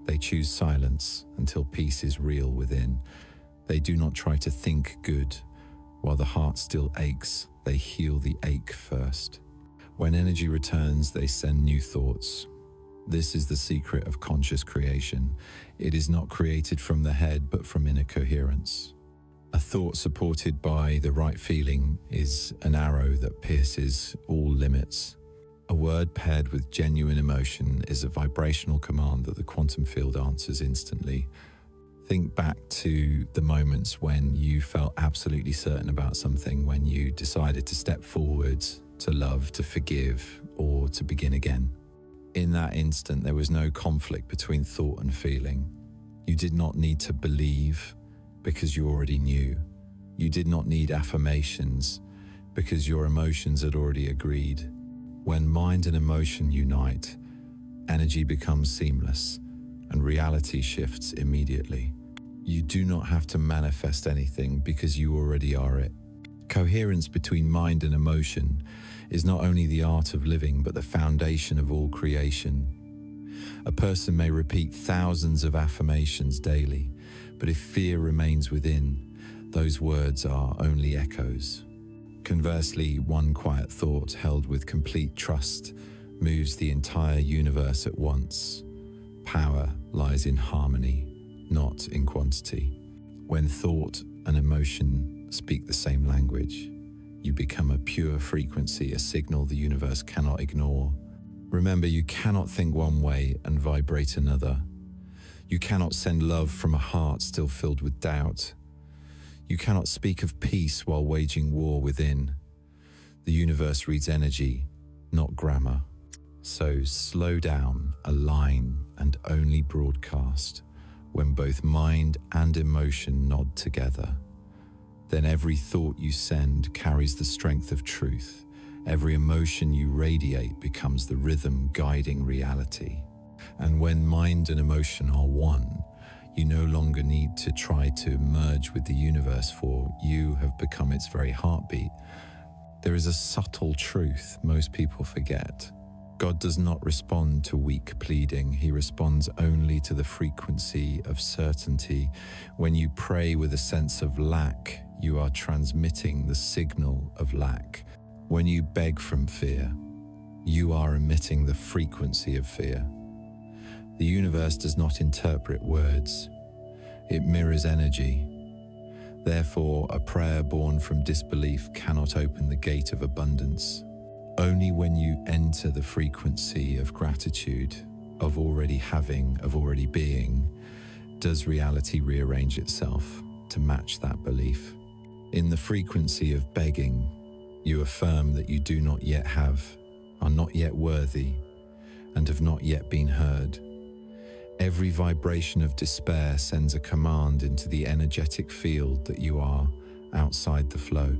They choose silence until peace is real within. They do not try to think good. While the heart still aches, they heal the ache first. When energy returns, they send new thoughts. This is the secret of conscious creation. It is not created from the head, but from inner coherence. A thought supported by the right feeling is an arrow that pierces all limits. A word paired with genuine emotion is a vibrational command that the quantum field answers instantly. Think back to the moments when you felt absolutely certain about something, when you decided to step forward, to love, to forgive, or to begin again. In that instant, there was no conflict between thought and feeling. You did not need to believe because you already knew. You did not need affirmations because your emotions had already agreed. When mind and emotion unite, energy becomes seamless and reality shifts immediately. You do not have to manifest anything because you already are it. Coherence between mind and emotion is not only the art of living, but the foundation of all creation. A person may repeat thousands of affirmations daily, but if fear remains within, those words are only echoes. Conversely, one quiet thought held with complete trust moves the entire universe at once. Power lies in harmony, not in quantity. When thought and emotion speak the same language, you become a pure frequency, a signal the universe cannot ignore. Remember, you cannot think one way and vibrate another. You cannot send love from a heart still filled with doubt. You cannot speak of peace while waging war within. The universe reads energy, not grammar. So slow down, align, and only broadcast when both mind and emotion nod together. Then every thought you send carries the strength of truth. Every emotion you radiate becomes the rhythm guiding reality. And when mind and emotion are one, you no longer need to try to merge with the universe, for you have become its very heartbeat. There is a subtle truth most people forget. God does not respond to weak pleading. He responds only to the frequency of certainty. When you pray with a sense of lack, you are transmitting the signal of lack. When you beg from fear, you are emitting the frequency of fear. The universe does not interpret words. It mirrors energy. Therefore, a prayer born from disbelief cannot open the gate of abundance. Only when you enter the frequency of gratitude, of already having, of already being, does reality rearrange itself to match that belief. In the frequency of begging, you affirm that you do not yet have, are not yet worthy, and have not yet been heard. Every vibration of despair sends a command into the energetic field that you are outside the flow.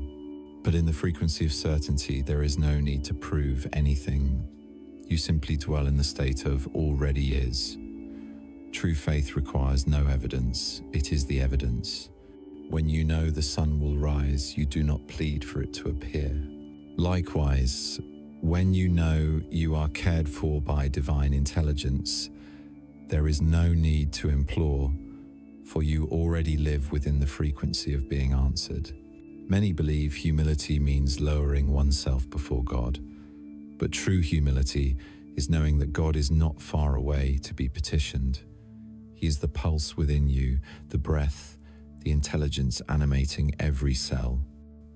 But in the frequency of certainty, there is no need to prove anything. You simply dwell in the state of already is. True faith requires no evidence. It is the evidence. When you know the sun will rise, you do not plead for it to appear. Likewise, when you know you are cared for by divine intelligence, there is no need to implore, for you already live within the frequency of being answered. Many believe humility means lowering oneself before God, but true humility is knowing that God is not far away to be petitioned. He is the pulse within you, the breath, the intelligence animating every cell.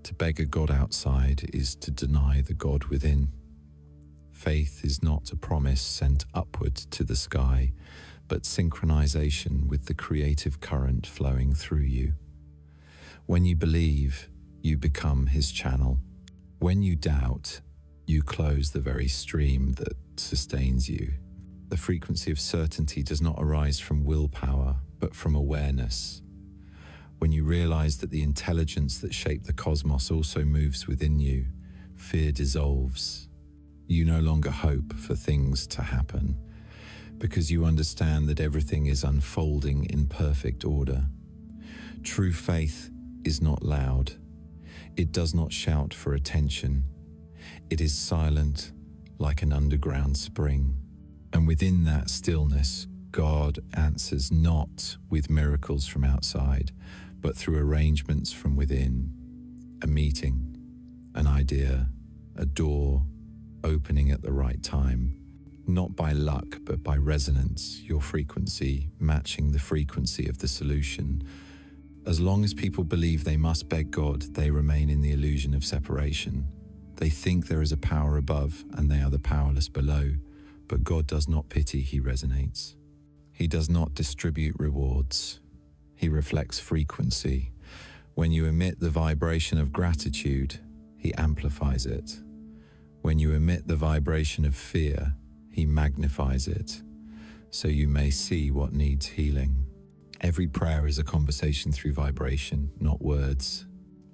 To beg a God outside is to deny the God within. Faith is not a promise sent upward to the sky, but synchronization with the creative current flowing through you. When you believe, you become His channel. When you doubt, you close the very stream that sustains you. The frequency of certainty does not arise from willpower, but from awareness. When you realize that the intelligence that shaped the cosmos also moves within you, fear dissolves. You no longer hope for things to happen, because you understand that everything is unfolding in perfect order. True faith is not loud. It does not shout for attention. It is silent, like an underground spring. And within that stillness, God answers not with miracles from outside, but through arrangements from within. A meeting, an idea, a door opening at the right time. Not by luck, but by resonance, your frequency matching the frequency of the solution. As long as people believe they must beg God, they remain in the illusion of separation. They think there is a power above and they are the powerless below, but God does not pity, He resonates. He does not distribute rewards. He reflects frequency. When you emit the vibration of gratitude, He amplifies it. When you emit the vibration of fear, He magnifies it, so you may see what needs healing. Every prayer is a conversation through vibration, not words.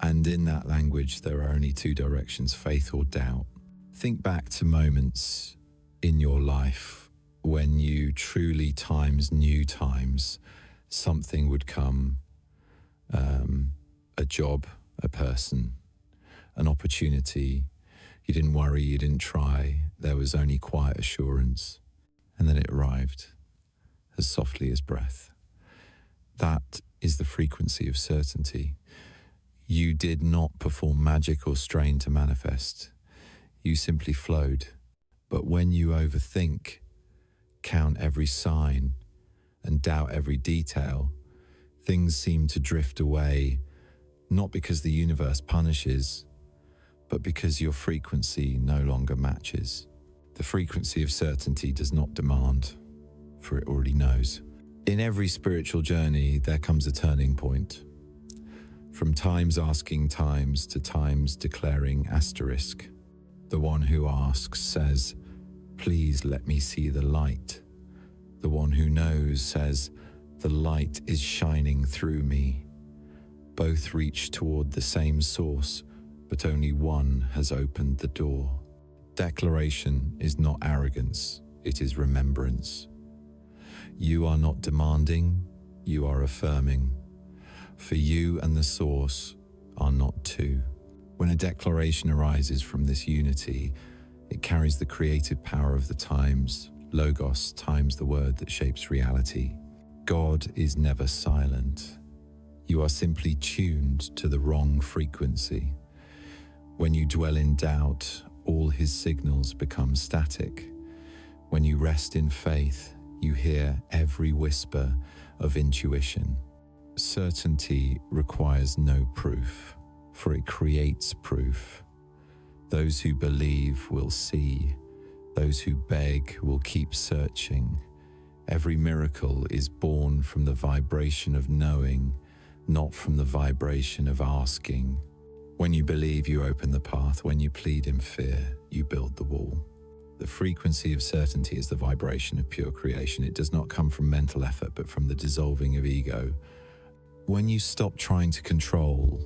And in that language, there are only two directions, faith or doubt. Think back to moments in your life when you truly times new times, something would come, a job, a person, an opportunity. You didn't worry, you didn't try. There was only quiet assurance. And then it arrived, as softly as breath. That is the frequency of certainty. You did not perform magic or strain to manifest. You simply flowed. But when you overthink, count every sign, and doubt every detail, things seem to drift away, not because the universe punishes, but because your frequency no longer matches. The frequency of certainty does not demand, for it already knows. In every spiritual journey, there comes a turning point. From times asking times to times declaring asterisk. The one who asks says, "Please let me see the light." The one who knows says, "The light is shining through me." Both reach toward the same source, but only one has opened the door. Declaration is not arrogance, it is remembrance. You are not demanding, you are affirming. For you and the source are not two. When a declaration arises from this unity, it carries the creative power of the times, logos times the word that shapes reality. God is never silent. You are simply tuned to the wrong frequency. When you dwell in doubt, all his signals become static. When you rest in faith, you hear every whisper of intuition. Certainty requires no proof, for it creates proof. Those who believe will see. Those who beg will keep searching. Every miracle is born from the vibration of knowing, not from the vibration of asking. When you believe, you open the path. When you plead in fear, you build the wall. The frequency of certainty is the vibration of pure creation. It does not come from mental effort, but from the dissolving of ego. When you stop trying to control,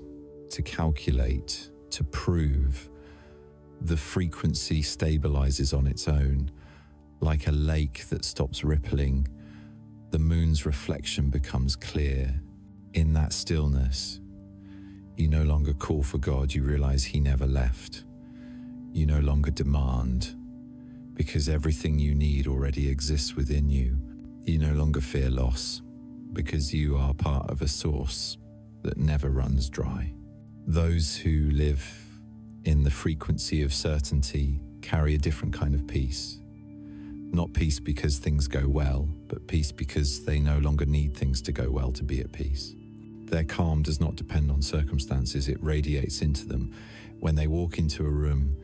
to calculate, to prove, the frequency stabilizes on its own. Like a lake that stops rippling, the moon's reflection becomes clear. In that stillness, you no longer call for God, you realize he never left. You no longer demand, because everything you need already exists within you. You no longer fear loss, because you are part of a source that never runs dry. Those who live in the frequency of certainty carry a different kind of peace. Not peace because things go well, but peace because they no longer need things to go well to be at peace. Their calm does not depend on circumstances, it radiates into them. When they walk into a room,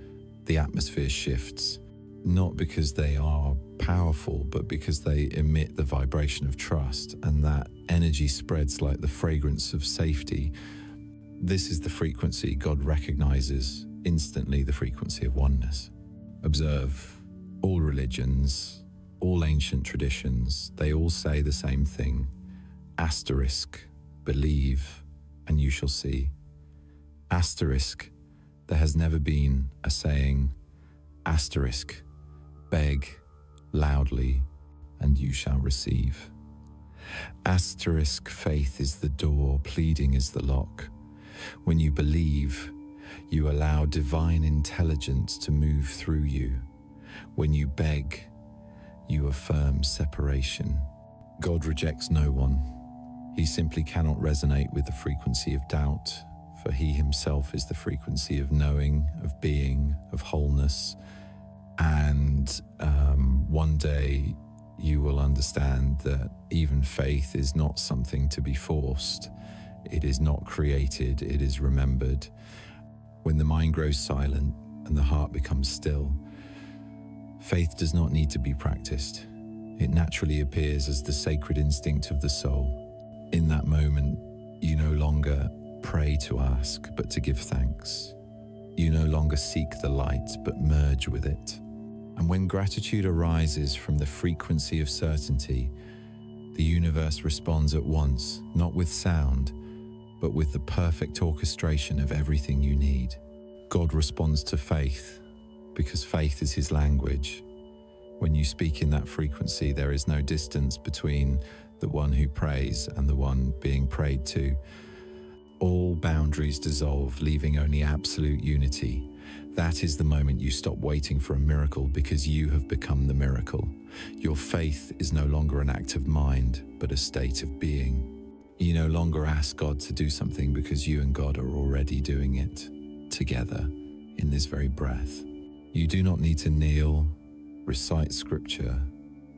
the atmosphere shifts, not because they are powerful, but because they emit the vibration of trust, and that energy spreads like the fragrance of safety. This is the frequency God recognizes instantly, the frequency of oneness. Observe. All religions, all ancient traditions, they all say the same thing. Asterisk, believe, and you shall see. Asterisk, there has never been a saying. Asterisk, beg loudly, and you shall receive. Asterisk, faith is the door, pleading is the lock. When you believe, you allow divine intelligence to move through you. When you beg, you affirm separation. God rejects no one. He simply cannot resonate with the frequency of doubt, for he himself is the frequency of knowing, of being, of wholeness. And one day you will understand that even faith is not something to be forced. It is not created, it is remembered. When the mind grows silent and the heart becomes still, faith does not need to be practiced. It naturally appears as the sacred instinct of the soul. In that moment, you no longer pray to ask, but to give thanks. You no longer seek the light, but merge with it. And when gratitude arises from the frequency of certainty, the universe responds at once, not with sound, but with the perfect orchestration of everything you need. God responds to faith, because faith is his language. When you speak in that frequency, there is no distance between the one who prays and the one being prayed to. All boundaries dissolve, leaving only absolute unity. That is the moment you stop waiting for a miracle, because you have become the miracle. Your faith is no longer an act of mind, but a state of being. You no longer ask God to do something, because you and God are already doing it together in this very breath. You do not need to kneel, recite scripture,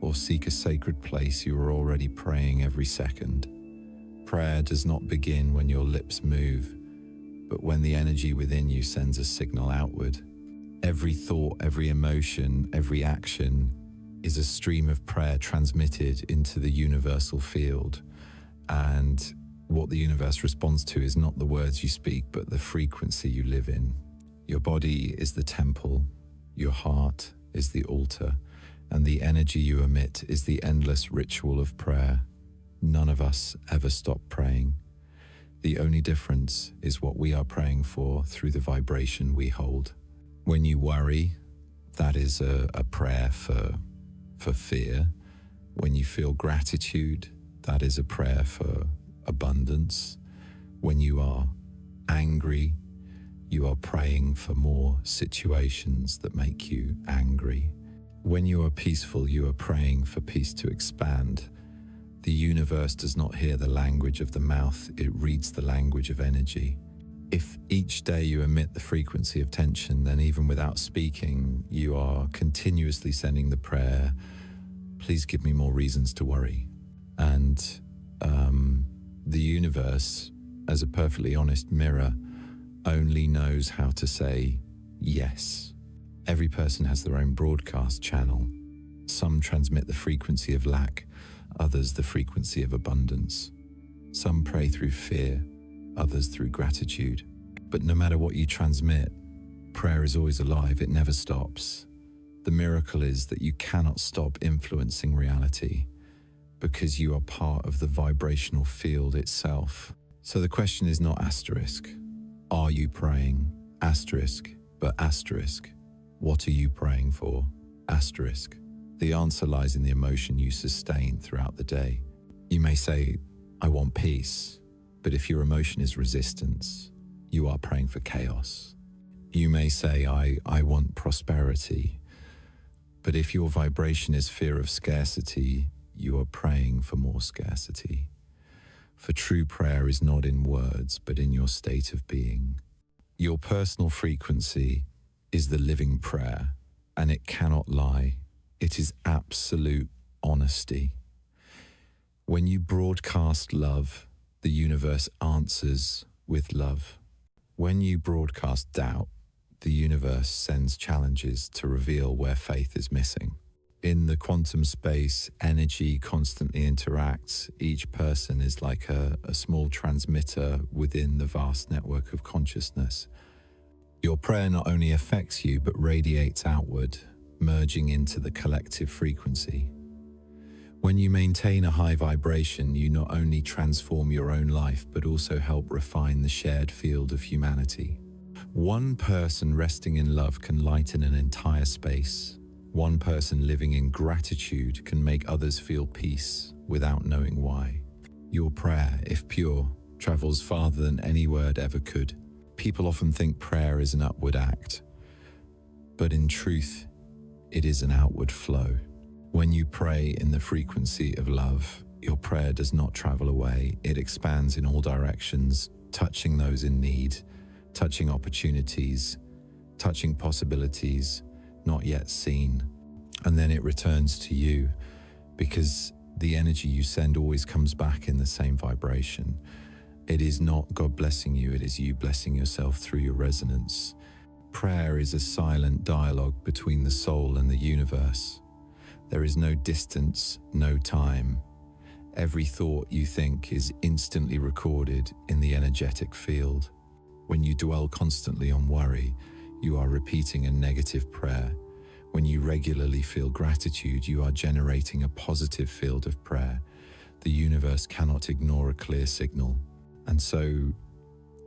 or seek a sacred place. You are already praying every second. Prayer does not begin when your lips move, but when the energy within you sends a signal outward. Every thought, every emotion, every action is a stream of prayer transmitted into the universal field. And what the universe responds to is not the words you speak, but the frequency you live in. Your body is the temple, your heart is the altar, and the energy you emit is the endless ritual of prayer. None of us ever stop praying. The only difference is what we are praying for through the vibration we hold. When you worry, that is a prayer for fear. When you feel gratitude, that is a prayer for abundance. When you are angry, you are praying for more situations that make you angry. When you are peaceful, you are praying for peace to expand. The universe does not hear the language of the mouth, it reads the language of energy. If each day you emit the frequency of tension, then even without speaking, you are continuously sending the prayer, please give me more reasons to worry. And the universe, as a perfectly honest mirror, only knows how to say yes. Every person has their own broadcast channel. Some transmit the frequency of lack, others the frequency of abundance. Some pray through fear, others through gratitude. But no matter what you transmit, prayer is always alive, it never stops. The miracle is that you cannot stop influencing reality because you are part of the vibrational field itself. So the question is not asterisk, are you praying? Asterisk, but asterisk, what are you praying for? Asterisk. The answer lies in the emotion you sustain throughout the day. You may say, I want peace, but if your emotion is resistance, you are praying for chaos. You may say, I want prosperity, but if your vibration is fear of scarcity, you are praying for more scarcity. For true prayer is not in words, but in your state of being. Your personal frequency is the living prayer, and it cannot lie. It is absolute honesty. When you broadcast love, the universe answers with love. When you broadcast doubt, the universe sends challenges to reveal where faith is missing. In the quantum space, energy constantly interacts. Each person is like a small transmitter within the vast network of consciousness. Your prayer not only affects you, but radiates outward, merging into the collective frequency. When you maintain a high vibration, you not only transform your own life, but also help refine the shared field of humanity. One person resting in love can lighten an entire space. One person living in gratitude can make others feel peace without knowing why. Your prayer, if pure, travels farther than any word ever could. People often think prayer is an upward act, but in truth, it is an outward flow. When you pray in the frequency of love, your prayer does not travel away. It expands in all directions, touching those in need, touching opportunities, touching possibilities not yet seen. And then it returns to you, because the energy you send always comes back in the same vibration. It is not God blessing you, it is you blessing yourself through your resonance. Prayer is a silent dialogue between the soul and the universe. There is no distance, no time. Every thought you think is instantly recorded in the energetic field. When you dwell constantly on worry, you are repeating a negative prayer. When you regularly feel gratitude, you are generating a positive field of prayer. The universe cannot ignore a clear signal. And so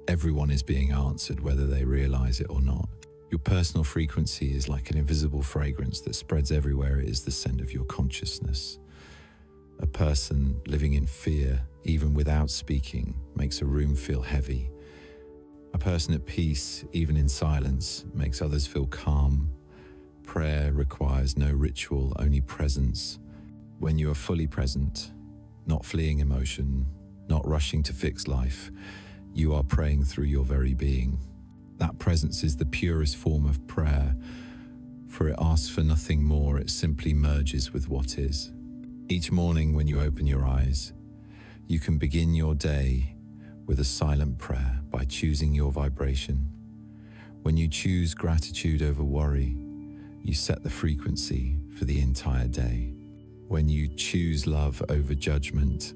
everyone is being answered whether they realize it or not. Your personal frequency is like an invisible fragrance that spreads everywhere. It is the scent of your consciousness. A person living in fear, even without speaking, makes a room feel heavy. A person at peace, even in silence, makes others feel calm. Prayer requires no ritual, only presence. When you are fully present, not fleeing emotion, not rushing to fix life, you are praying through your very being. That presence is the purest form of prayer, for it asks for nothing more, it simply merges with what is. Each morning when you open your eyes, you can begin your day with a silent prayer by choosing your vibration. When you choose gratitude over worry, you set the frequency for the entire day. When you choose love over judgment,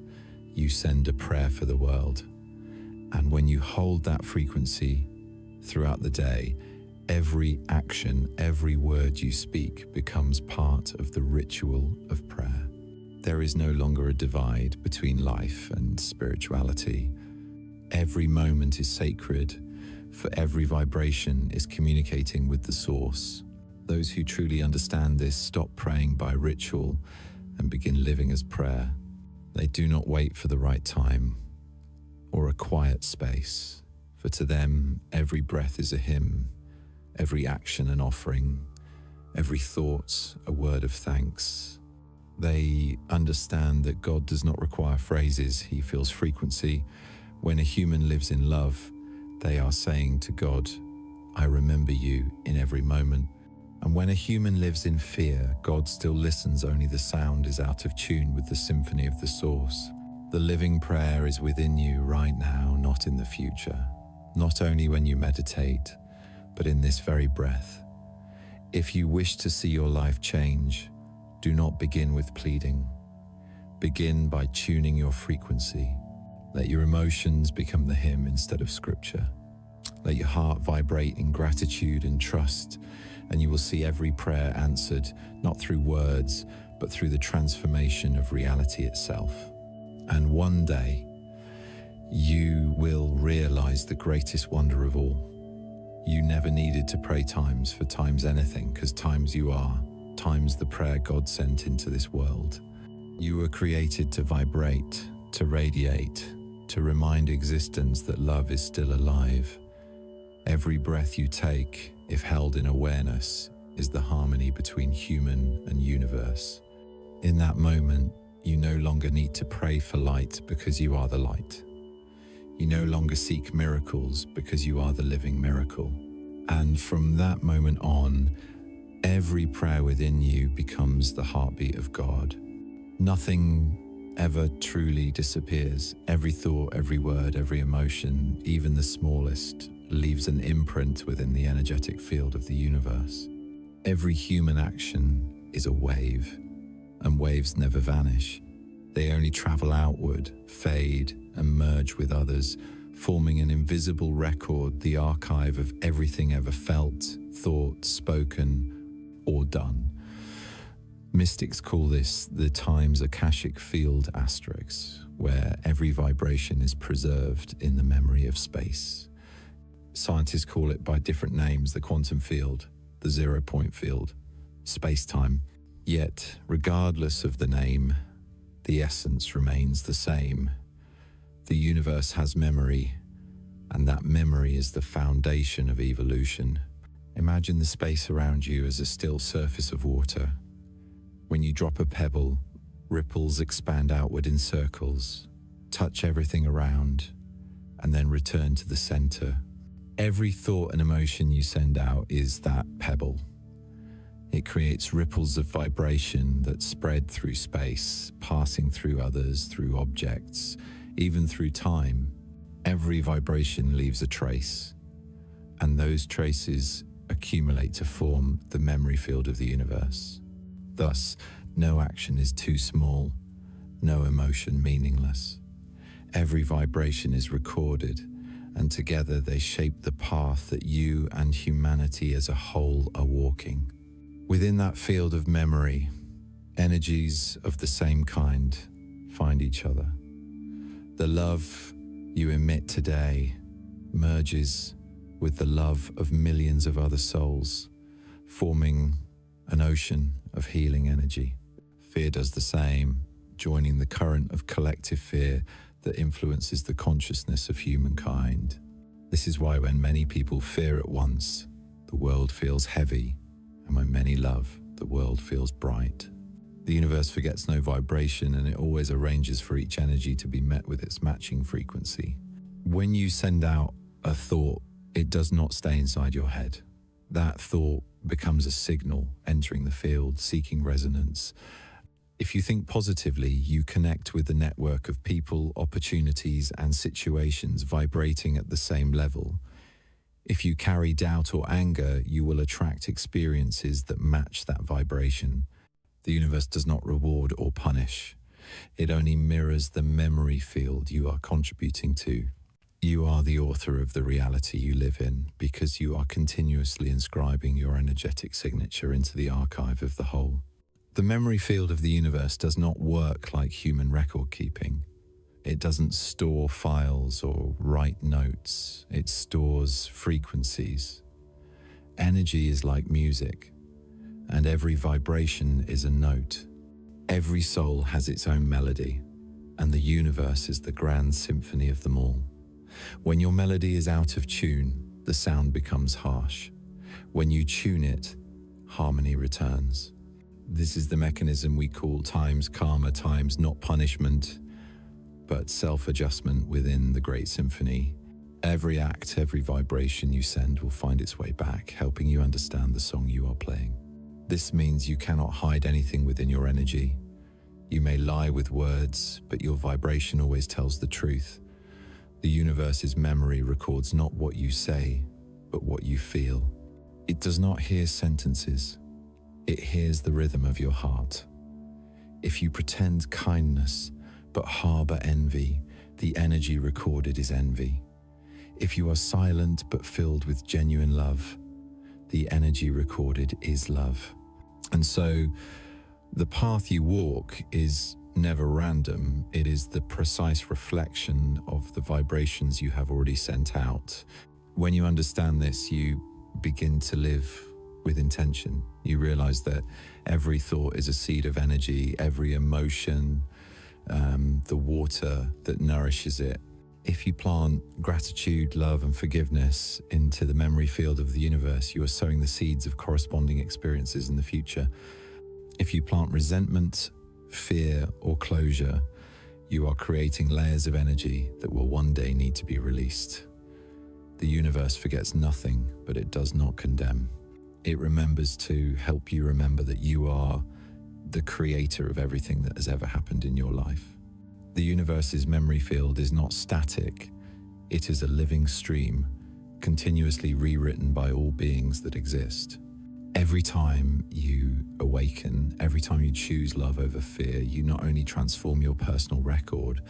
you send a prayer for the world. And when you hold that frequency throughout the day, every action, every word you speak becomes part of the ritual of prayer. There is no longer a divide between life and spirituality. Every moment is sacred, for every vibration is communicating with the source. Those who truly understand this stop praying by ritual and begin living as prayer. They do not wait for the right time or a quiet space, for to them every breath is a hymn, every action an offering, every thought a word of thanks. They understand that God does not require phrases, he feels frequency. When a human lives in love, they are saying to God, I remember you in every moment. And when a human lives in fear, God still listens, only the sound is out of tune with the symphony of the source. The living prayer is within you right now, not in the future. Not only when you meditate, but in this very breath. If you wish to see your life change, do not begin with pleading. Begin by tuning your frequency. Let your emotions become the hymn instead of scripture. Let your heart vibrate in gratitude and trust, and you will see every prayer answered, not through words, but through the transformation of reality itself. And one day, you will realize the greatest wonder of all. You never needed to pray times for times anything, because times you are, times the prayer God sent into this world. You were created to vibrate, to radiate, to remind existence that love is still alive. Every breath you take, if held in awareness, is the harmony between human and universe. In that moment, you no longer need to pray for light because you are the light. You no longer seek miracles because you are the living miracle. And from that moment on, every prayer within you becomes the heartbeat of God. Nothing ever truly disappears. Every thought, every word, every emotion, even the smallest, leaves an imprint within the energetic field of the universe. Every human action is a wave, and waves never vanish. They only travel outward, fade, and merge with others, forming an invisible record, the archive of everything ever felt, thought, spoken, or done. Mystics call this the Time's Akashic Field asterisk, where every vibration is preserved in the memory of space. Scientists call it by different names: the quantum field, the zero-point field, space-time. Yet, regardless of the name, the essence remains the same. The universe has memory, and that memory is the foundation of evolution. Imagine the space around you as a still surface of water. When you drop a pebble, ripples expand outward in circles, touch everything around, and then return to the center. Every thought and emotion you send out is that pebble. It creates ripples of vibration that spread through space, passing through others, through objects, even through time. Every vibration leaves a trace, and those traces accumulate to form the memory field of the universe. Thus, no action is too small, no emotion meaningless. Every vibration is recorded, and together they shape the path that you and humanity as a whole are walking. Within that field of memory, energies of the same kind find each other. The love you emit today merges with the love of millions of other souls, forming an ocean of healing energy. Fear does the same, joining the current of collective fear that influences the consciousness of humankind. This is why when many people fear at once, the world feels heavy, and when many love, the world feels bright. The universe forgets no vibration, and it always arranges for each energy to be met with its matching frequency. When you send out a thought, it does not stay inside your head. That thought becomes a signal entering the field, seeking resonance. If you think positively, you connect with the network of people, opportunities, and situations vibrating at the same level. If you carry doubt or anger, you will attract experiences that match that vibration. The universe does not reward or punish. It only mirrors the memory field you are contributing to. You are the author of the reality you live in because you are continuously inscribing your energetic signature into the archive of the whole. The memory field of the universe does not work like human record keeping. It doesn't store files or write notes. It stores frequencies. Energy is like music, and every vibration is a note. Every soul has its own melody, and the universe is the grand symphony of them all. When your melody is out of tune, the sound becomes harsh. When you tune it, harmony returns. This is the mechanism we call times karma, times not punishment, but self-adjustment within the great symphony. Every act, every vibration you send will find its way back, helping you understand the song you are playing. This means you cannot hide anything within your energy. You may lie with words, but your vibration always tells the truth. The universe's memory records not what you say, but what you feel. It does not hear sentences. It hears the rhythm of your heart. If you pretend kindness, but harbor envy, the energy recorded is envy. If you are silent but filled with genuine love, the energy recorded is love. And so the path you walk is never random. It is the precise reflection of the vibrations you have already sent out. When you understand this, you begin to live with intention. You realize that every thought is a seed of energy, every emotion, the water that nourishes it. If you plant gratitude, love, and forgiveness into the memory field of the universe, you are sowing the seeds of corresponding experiences in the future. If you plant resentment, fear, or closure, you are creating layers of energy that will one day need to be released. The universe forgets nothing, but it does not condemn. It remembers to help you remember that you are the creator of everything that has ever happened in your life. The universe's memory field is not static. It is a living stream, continuously rewritten by all beings that exist. Every time you awaken, every time you choose love over fear, you not only transform your personal record,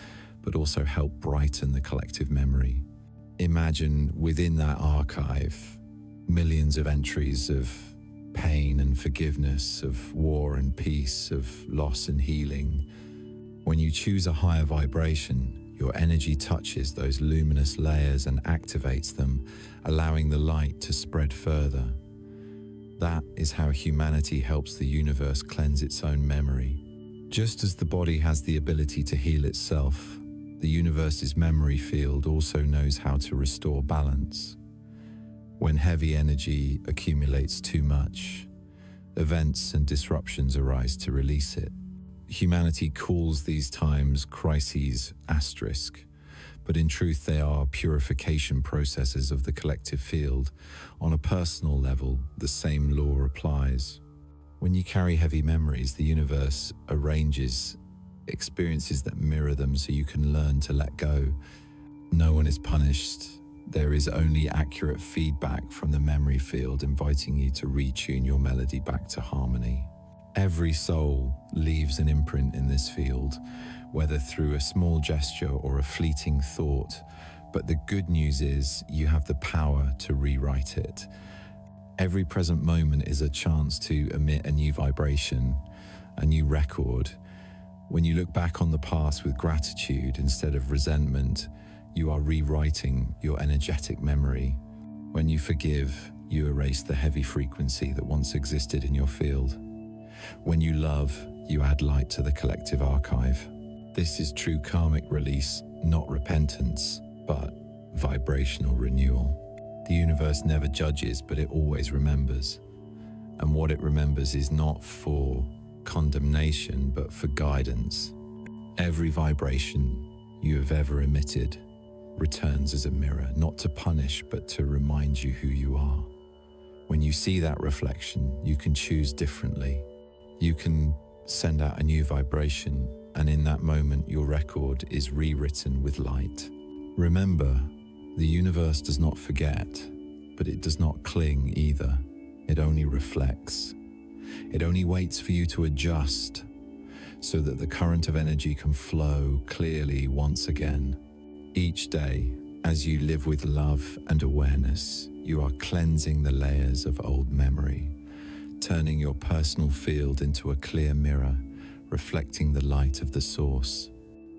but also help brighten the collective memory. Imagine within that archive, millions of entries of pain and forgiveness, of war and peace, of loss and healing. When you choose a higher vibration, your energy touches those luminous layers and activates them, allowing the light to spread further. That is how humanity helps the universe cleanse its own memory. Just as the body has the ability to heal itself, the universe's memory field also knows how to restore balance. When heavy energy accumulates too much, events and disruptions arise to release it. Humanity calls these times crises asterisk, but in truth they are purification processes of the collective field. On a personal level, the same law applies. When you carry heavy memories, the universe arranges experiences that mirror them so you can learn to let go. No one is punished. There is only accurate feedback from the memory field inviting you to retune your melody back to harmony. Every soul leaves an imprint in this field, whether through a small gesture or a fleeting thought. But the good news is you have the power to rewrite it. Every present moment is a chance to emit a new vibration, a new record. When you look back on the past with gratitude instead of resentment, you are rewriting your energetic memory. When you forgive, you erase the heavy frequency that once existed in your field. When you love, you add light to the collective archive. This is true karmic release, not repentance, but vibrational renewal. The universe never judges, but it always remembers. And what it remembers is not for condemnation, but for guidance. Every vibration you have ever emitted returns as a mirror, not to punish, but to remind you who you are. When you see that reflection, you can choose differently. You can send out a new vibration, and in that moment, your record is rewritten with light. Remember, the universe does not forget, but it does not cling either. It only reflects. It only waits for you to adjust so that the current of energy can flow clearly once again. Each day, as you live with love and awareness, you are cleansing the layers of old memory, turning your personal field into a clear mirror, reflecting the light of the source.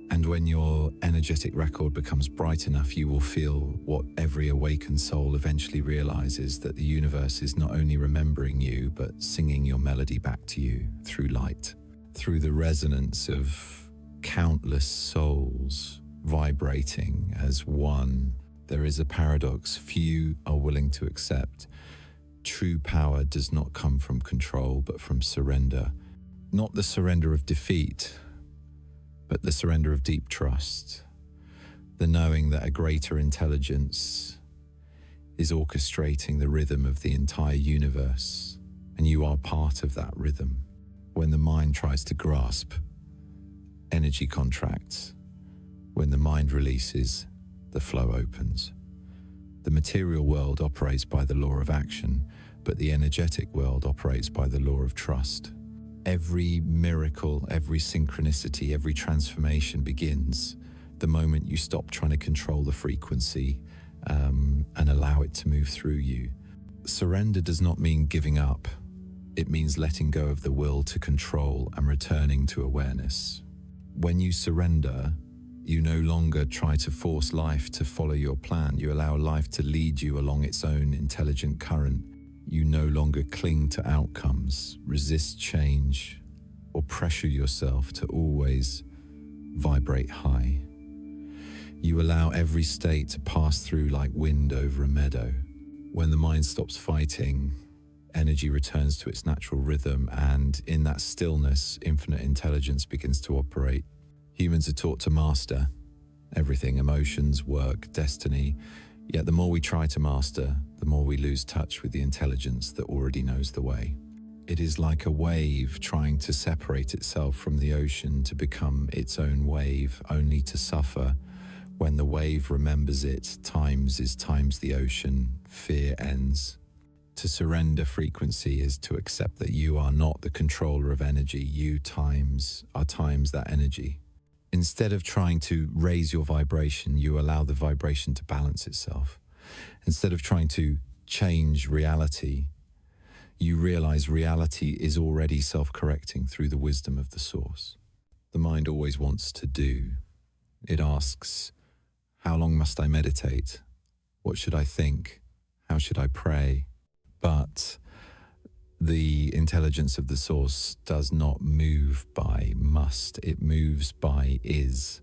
And when your energetic record becomes bright enough, you will feel what every awakened soul eventually realizes, that the universe is not only remembering you, but singing your melody back to you through light, through the resonance of countless souls vibrating as one. There is a paradox few are willing to accept. True power does not come from control, but from surrender. Not the surrender of defeat, but the surrender of deep trust. The knowing that a greater intelligence is orchestrating the rhythm of the entire universe, and you are part of that rhythm. When the mind tries to grasp, energy contracts. When the mind releases, the flow opens. The material world operates by the law of action, but the energetic world operates by the law of trust. Every miracle, every synchronicity, every transformation begins the moment you stop trying to control the frequency and allow it to move through you. Surrender does not mean giving up. It means letting go of the will to control and returning to awareness. When you surrender, you no longer try to force life to follow your plan. You allow life to lead you along its own intelligent current. You no longer cling to outcomes, resist change, or pressure yourself to always vibrate high. You allow every state to pass through like wind over a meadow. When the mind stops fighting, energy returns to its natural rhythm, and in that stillness, infinite intelligence begins to operate. Humans are taught to master everything: emotions, work, destiny. Yet the more we try to master, the more we lose touch with the intelligence that already knows the way. It is like a wave trying to separate itself from the ocean to become its own wave, only to suffer when the wave remembers it. Times is times the ocean, fear ends. To surrender frequency is to accept that you are not the controller of energy. You are times that energy. Instead of trying to raise your vibration, you allow the vibration to balance itself. Instead of trying to change reality, you realize reality is already self-correcting through the wisdom of the source. The mind always wants to do. It asks, how long must I meditate? What should I think? How should I pray? But the intelligence of the source does not move by must, it moves by is.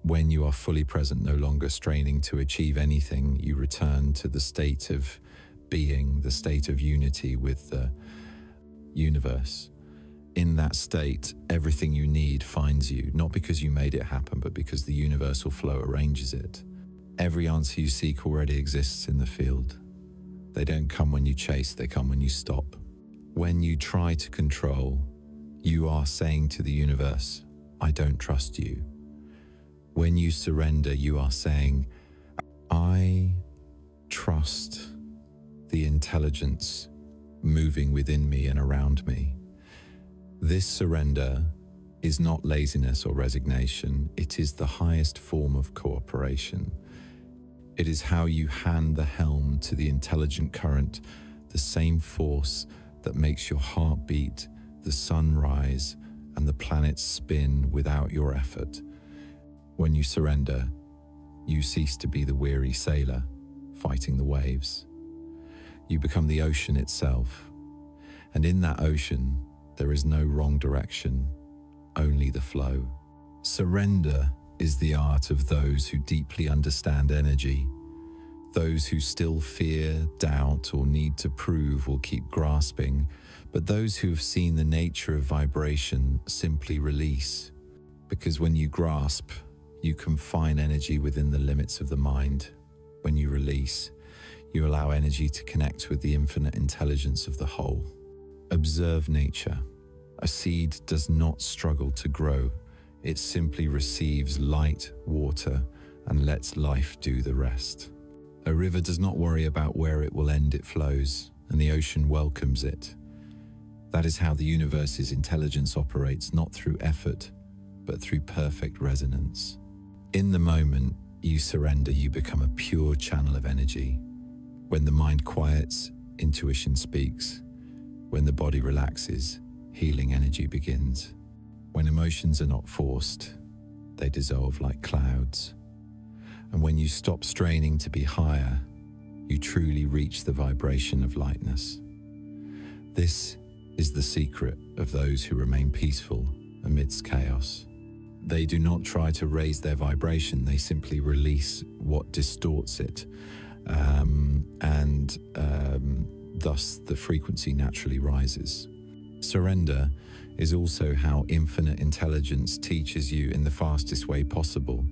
When you are fully present, no longer straining to achieve anything, you return to the state of being, the state of unity with the universe. In that state, everything you need finds you, not because you made it happen, but because the universal flow arranges it. Every answer you seek already exists in the field. They don't come when you chase, they come when you stop. When you try to control, you are saying to the universe, I don't trust you. When you surrender, you are saying, I trust the intelligence moving within me and around me. This surrender is not laziness or resignation. It is the highest form of cooperation. It is how you hand the helm to the intelligent current, the same force that makes your heart beat, the sun rise, and the planets spin without your effort. When you surrender, you cease to be the weary sailor fighting the waves. You become the ocean itself, and in that ocean, there is no wrong direction, only the flow. Surrender is the art of those who deeply understand energy. Those who still fear, doubt, or need to prove will keep grasping, but those who have seen the nature of vibration simply release. Because when you grasp, you confine energy within the limits of the mind. When you release, you allow energy to connect with the infinite intelligence of the whole. Observe nature. A seed does not struggle to grow. It simply receives light, water, and lets life do the rest. A river does not worry about where it will end, it flows, and the ocean welcomes it. That is how the universe's intelligence operates, not through effort, but through perfect resonance. In the moment you surrender, you become a pure channel of energy. When the mind quiets, intuition speaks. When the body relaxes, healing energy begins. When emotions are not forced, they dissolve like clouds. And when you stop straining to be higher, you truly reach the vibration of lightness. This is the secret of those who remain peaceful amidst chaos. They do not try to raise their vibration, they simply release what distorts it, and thus the frequency naturally rises. Surrender is also how infinite intelligence teaches you in the fastest way possible.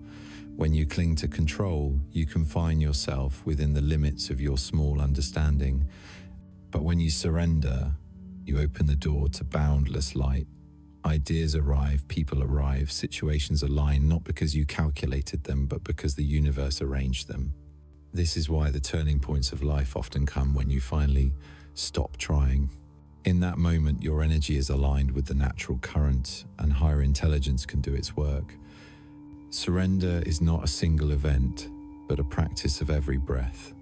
When you cling to control, you confine yourself within the limits of your small understanding. But when you surrender, you open the door to boundless light. Ideas arrive, people arrive, situations align, not because you calculated them, but because the universe arranged them. This is why the turning points of life often come when you finally stop trying. In that moment, your energy is aligned with the natural current, and higher intelligence can do its work. Surrender is not a single event, but a practice of every breath.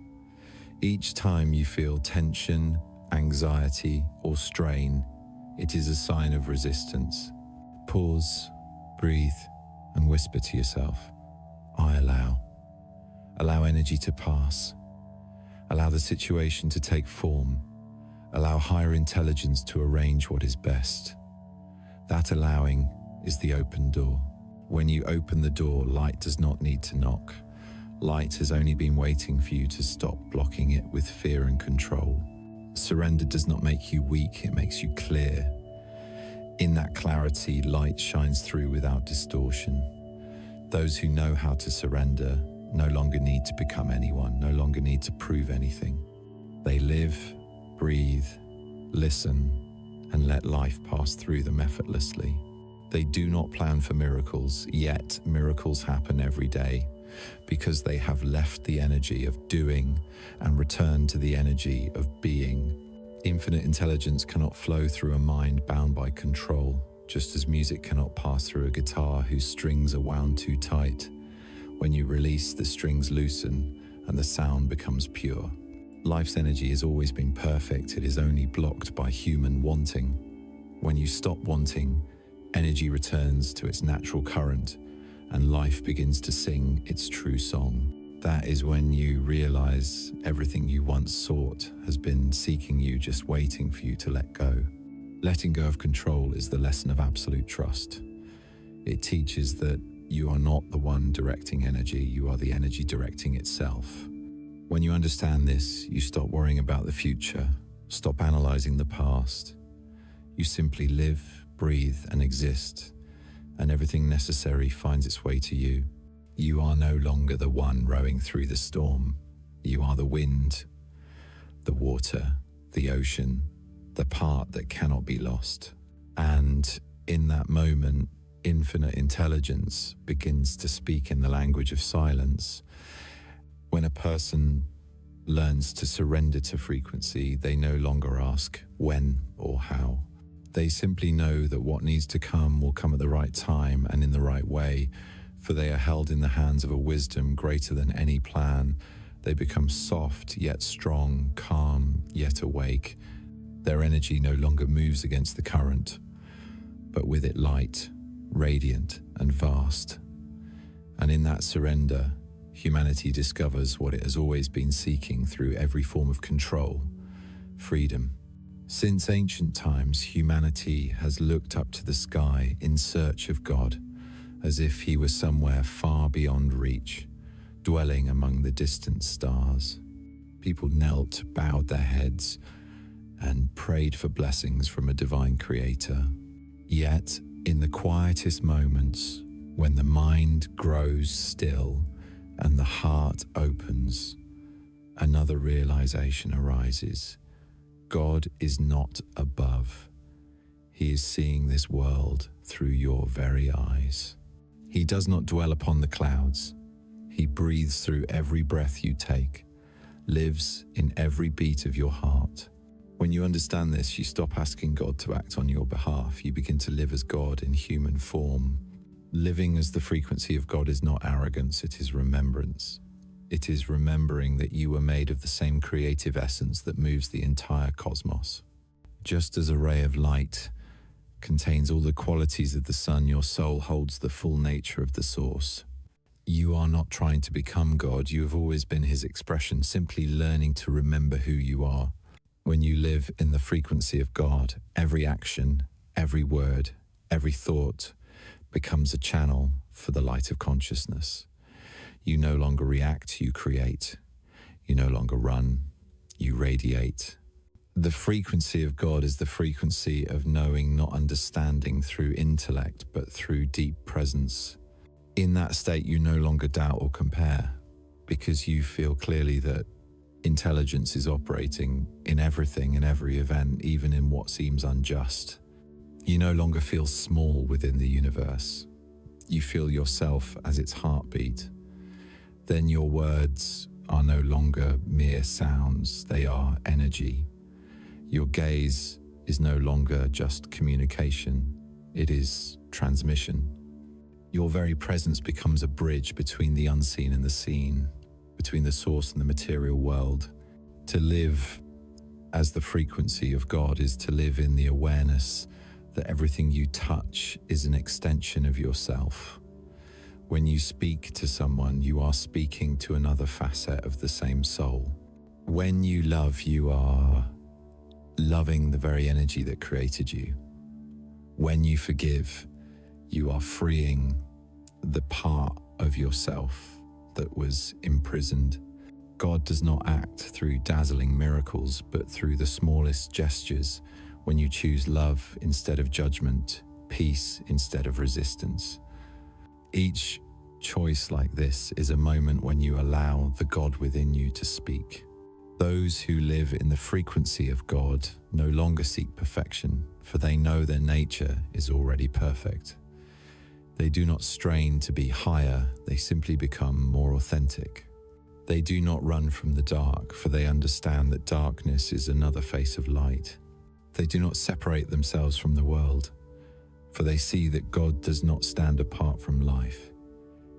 Each time you feel tension, anxiety, or strain, it is a sign of resistance. Pause, breathe, and whisper to yourself, I allow. Allow energy to pass. Allow the situation to take form. Allow higher intelligence to arrange what is best. That allowing is the open door. When you open the door, light does not need to knock. Light has only been waiting for you to stop blocking it with fear and control. Surrender does not make you weak, it makes you clear. In that clarity, light shines through without distortion. Those who know how to surrender no longer need to become anyone, no longer need to prove anything. They live, breathe, listen, and let life pass through them effortlessly. They do not plan for miracles, yet miracles happen every day because they have left the energy of doing and returned to the energy of being. Infinite intelligence cannot flow through a mind bound by control, just as music cannot pass through a guitar whose strings are wound too tight. When you release, the strings loosen and the sound becomes pure. Life's energy has always been perfect, it is only blocked by human wanting. When you stop wanting, energy returns to its natural current and life begins to sing its true song. That is when you realize everything you once sought has been seeking you, just waiting for you to let go. Letting go of control is the lesson of absolute trust. It teaches that you are not the one directing energy, you are the energy directing itself. When you understand this, you stop worrying about the future, stop analyzing the past. You simply live, breathe, and exist, and everything necessary finds its way to you. You are no longer the one rowing through the storm. You are the wind, the water, the ocean, the part that cannot be lost. And in that moment, infinite intelligence begins to speak in the language of silence. When a person learns to surrender to frequency, they no longer ask when or how. They simply know that what needs to come will come at the right time and in the right way, for they are held in the hands of a wisdom greater than any plan. They become soft yet strong, calm yet awake. Their energy no longer moves against the current, but with it light, radiant and vast. And in that surrender, humanity discovers what it has always been seeking through every form of control: freedom. Since ancient times, humanity has looked up to the sky in search of God, as if he was somewhere far beyond reach, dwelling among the distant stars. People knelt, bowed their heads, and prayed for blessings from a divine creator. Yet, in the quietest moments, when the mind grows still and the heart opens, another realization arises. God is not above. He is seeing this world through your very eyes. He does not dwell upon the clouds. He breathes through every breath you take, lives in every beat of your heart. When you understand this, you stop asking God to act on your behalf. You begin to live as God in human form. Living as the frequency of God is not arrogance, it is remembrance. It is remembering that you were made of the same creative essence that moves the entire cosmos. Just as a ray of light contains all the qualities of the sun. Your soul holds the full nature of the source. You are not trying to become God. You have always been his expression, simply learning to remember who you are. When you live in the frequency of God, every action, every word, every thought becomes a channel for the light of consciousness. You no longer react, you create. You no longer run, you radiate. The frequency of God is the frequency of knowing, not understanding through intellect, but through deep presence. In that state, you no longer doubt or compare, because you feel clearly that intelligence is operating in everything, in every event, even in what seems unjust. You no longer feel small within the universe. You feel yourself as its heartbeat. Then your words are no longer mere sounds, they are energy. Your gaze is no longer just communication, it is transmission. Your very presence becomes a bridge between the unseen and the seen, between the source and the material world. To live as the frequency of God is to live in the awareness that everything you touch is an extension of yourself. When you speak to someone, you are speaking to another facet of the same soul. When you love, you are loving the very energy that created you. When you forgive, you are freeing the part of yourself that was imprisoned. God does not act through dazzling miracles, but through the smallest gestures. When you choose love instead of judgment, peace instead of resistance. Each choice like this is a moment when you allow the God within you to speak. Those who live in the frequency of God no longer seek perfection, for they know their nature is already perfect. They do not strain to be higher, they simply become more authentic. They do not run from the dark, for they understand that darkness is another face of light. They do not separate themselves from the world, for they see that God does not stand apart from life.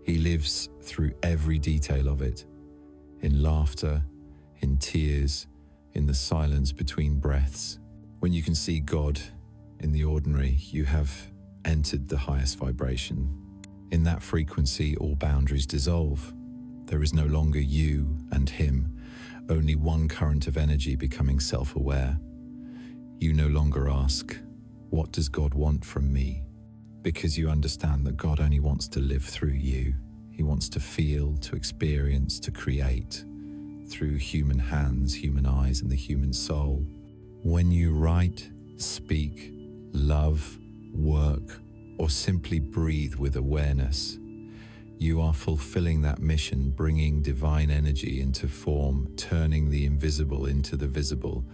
He lives through every detail of it, in laughter, in tears, in the silence between breaths. When you can see God in the ordinary, you have entered the highest vibration. In that frequency, all boundaries dissolve. There is no longer you and him, only one current of energy becoming self-aware. You no longer ask, "What does God want from me?" Because you understand that God only wants to live through you. He wants to feel, to experience, to create through human hands, human eyes, and the human soul. When you write, speak, love, work, or simply breathe with awareness, you are fulfilling that mission, bringing divine energy into form, turning the invisible into the visible.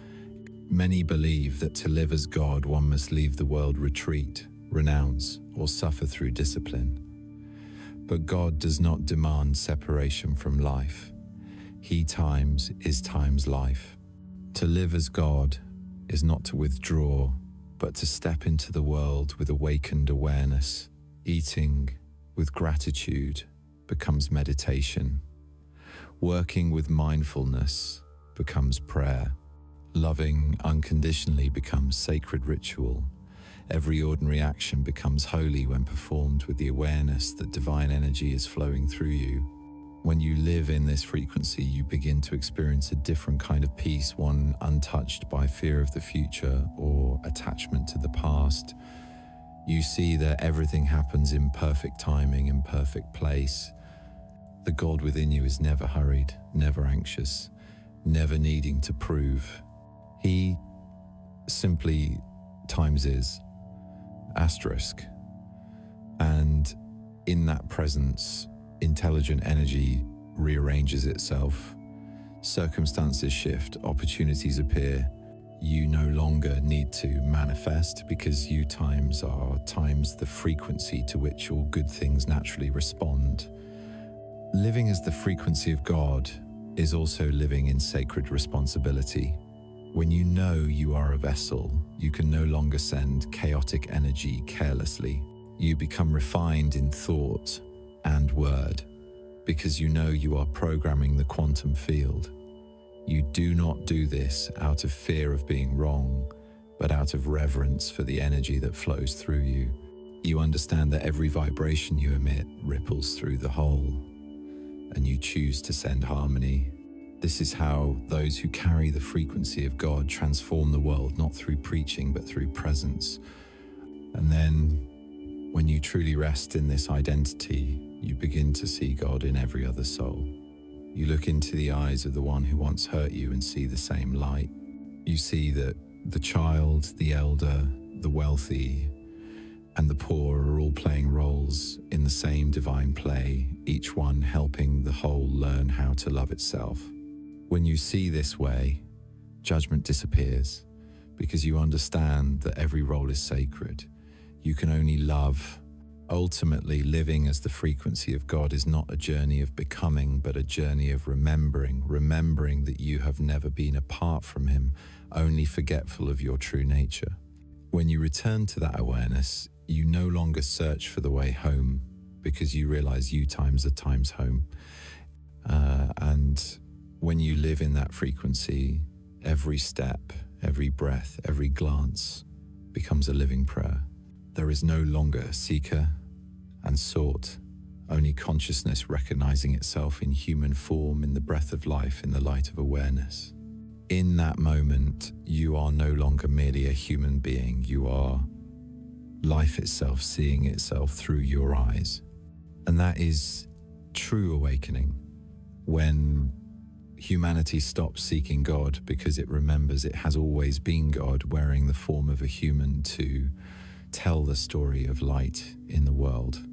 Many believe that to live as God, one must leave the world, retreat, renounce, or suffer through discipline. But God does not demand separation from life. He times is times life. To live as God is not to withdraw, but to step into the world with awakened awareness. Eating with gratitude becomes meditation. Working with mindfulness becomes prayer. Loving unconditionally becomes sacred ritual. Every ordinary action becomes holy when performed with the awareness that divine energy is flowing through you. When you live in this frequency, you begin to experience a different kind of peace, one untouched by fear of the future or attachment to the past. You see that everything happens in perfect timing, in perfect place. The God within you is never hurried, never anxious, never needing to prove. He simply times is, asterisk. And in that presence, intelligent energy rearranges itself. Circumstances shift, opportunities appear. You no longer need to manifest because you times are times the frequency to which all good things naturally respond. Living as the frequency of God is also living in sacred responsibility. When you know you are a vessel, you can no longer send chaotic energy carelessly. You become refined in thought and word because you know you are programming the quantum field. You do not do this out of fear of being wrong, but out of reverence for the energy that flows through you. You understand that every vibration you emit ripples through the whole, and you choose to send harmony. This is how those who carry the frequency of God transform the world, not through preaching, but through presence. And then, when you truly rest in this identity, you begin to see God in every other soul. You look into the eyes of the one who once hurt you and see the same light. You see that the child, the elder, the wealthy, and the poor are all playing roles in the same divine play, each one helping the whole learn how to love itself. When you see this way, judgment disappears because you understand that every role is sacred. You can only love. Ultimately, living as the frequency of God is not a journey of becoming, but a journey of remembering that you have never been apart from Him, only forgetful of your true nature. When you return to that awareness, you no longer search for the way home because you realize you times are times home. And when you live in that frequency, every step, every breath, every glance becomes a living prayer. There is no longer a seeker and sought, only consciousness recognizing itself in human form, in the breath of life, in the light of awareness. In that moment, you are no longer merely a human being. You are life itself, seeing itself through your eyes. And that is true awakening, when humanity stops seeking God because it remembers it has always been God wearing the form of a human to tell the story of light in the world.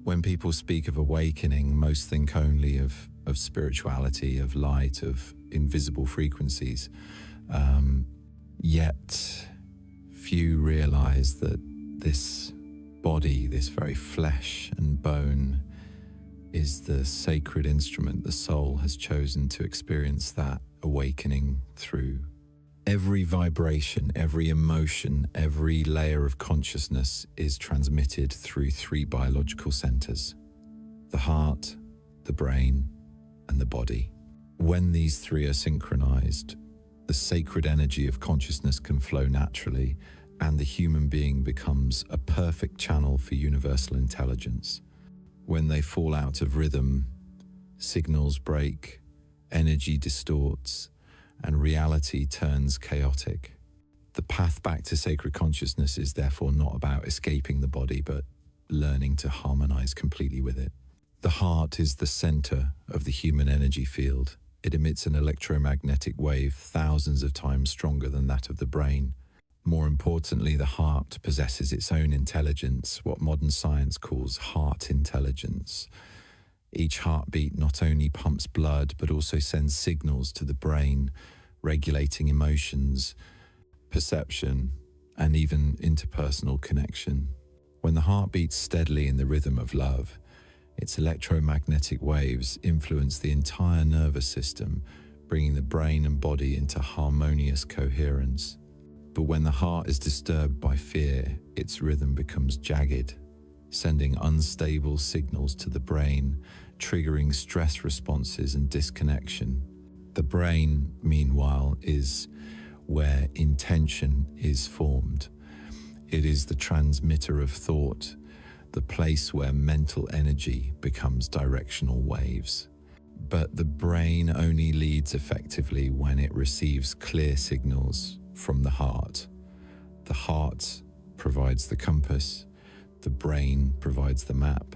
When people speak of awakening, most think only of spirituality, of light, of invisible frequencies. Yet few realize that this body, this very flesh and bone, is the sacred instrument the soul has chosen to experience that awakening through. Every vibration, every emotion, every layer of consciousness is transmitted through 3 biological centers: the heart, the brain, and the body. When these 3 are synchronized, the sacred energy of consciousness can flow naturally, and the human being becomes a perfect channel for universal intelligence. When they fall out of rhythm, signals break, energy distorts, and reality turns chaotic. The path back to sacred consciousness is therefore not about escaping the body, but learning to harmonize completely with it. The heart is the center of the human energy field. It emits an electromagnetic wave thousands of times stronger than that of the brain. More importantly, the heart possesses its own intelligence, what modern science calls heart intelligence. Each heartbeat not only pumps blood, but also sends signals to the brain, regulating emotions, perception, and even interpersonal connection. When the heart beats steadily in the rhythm of love, its electromagnetic waves influence the entire nervous system, bringing the brain and body into harmonious coherence. But when the heart is disturbed by fear, its rhythm becomes jagged, sending unstable signals to the brain, triggering stress responses and disconnection. The brain, meanwhile, is where intention is formed. It is the transmitter of thought, the place where mental energy becomes directional waves. But the brain only leads effectively when it receives clear signals from the heart. The heart provides the compass, the brain provides the map.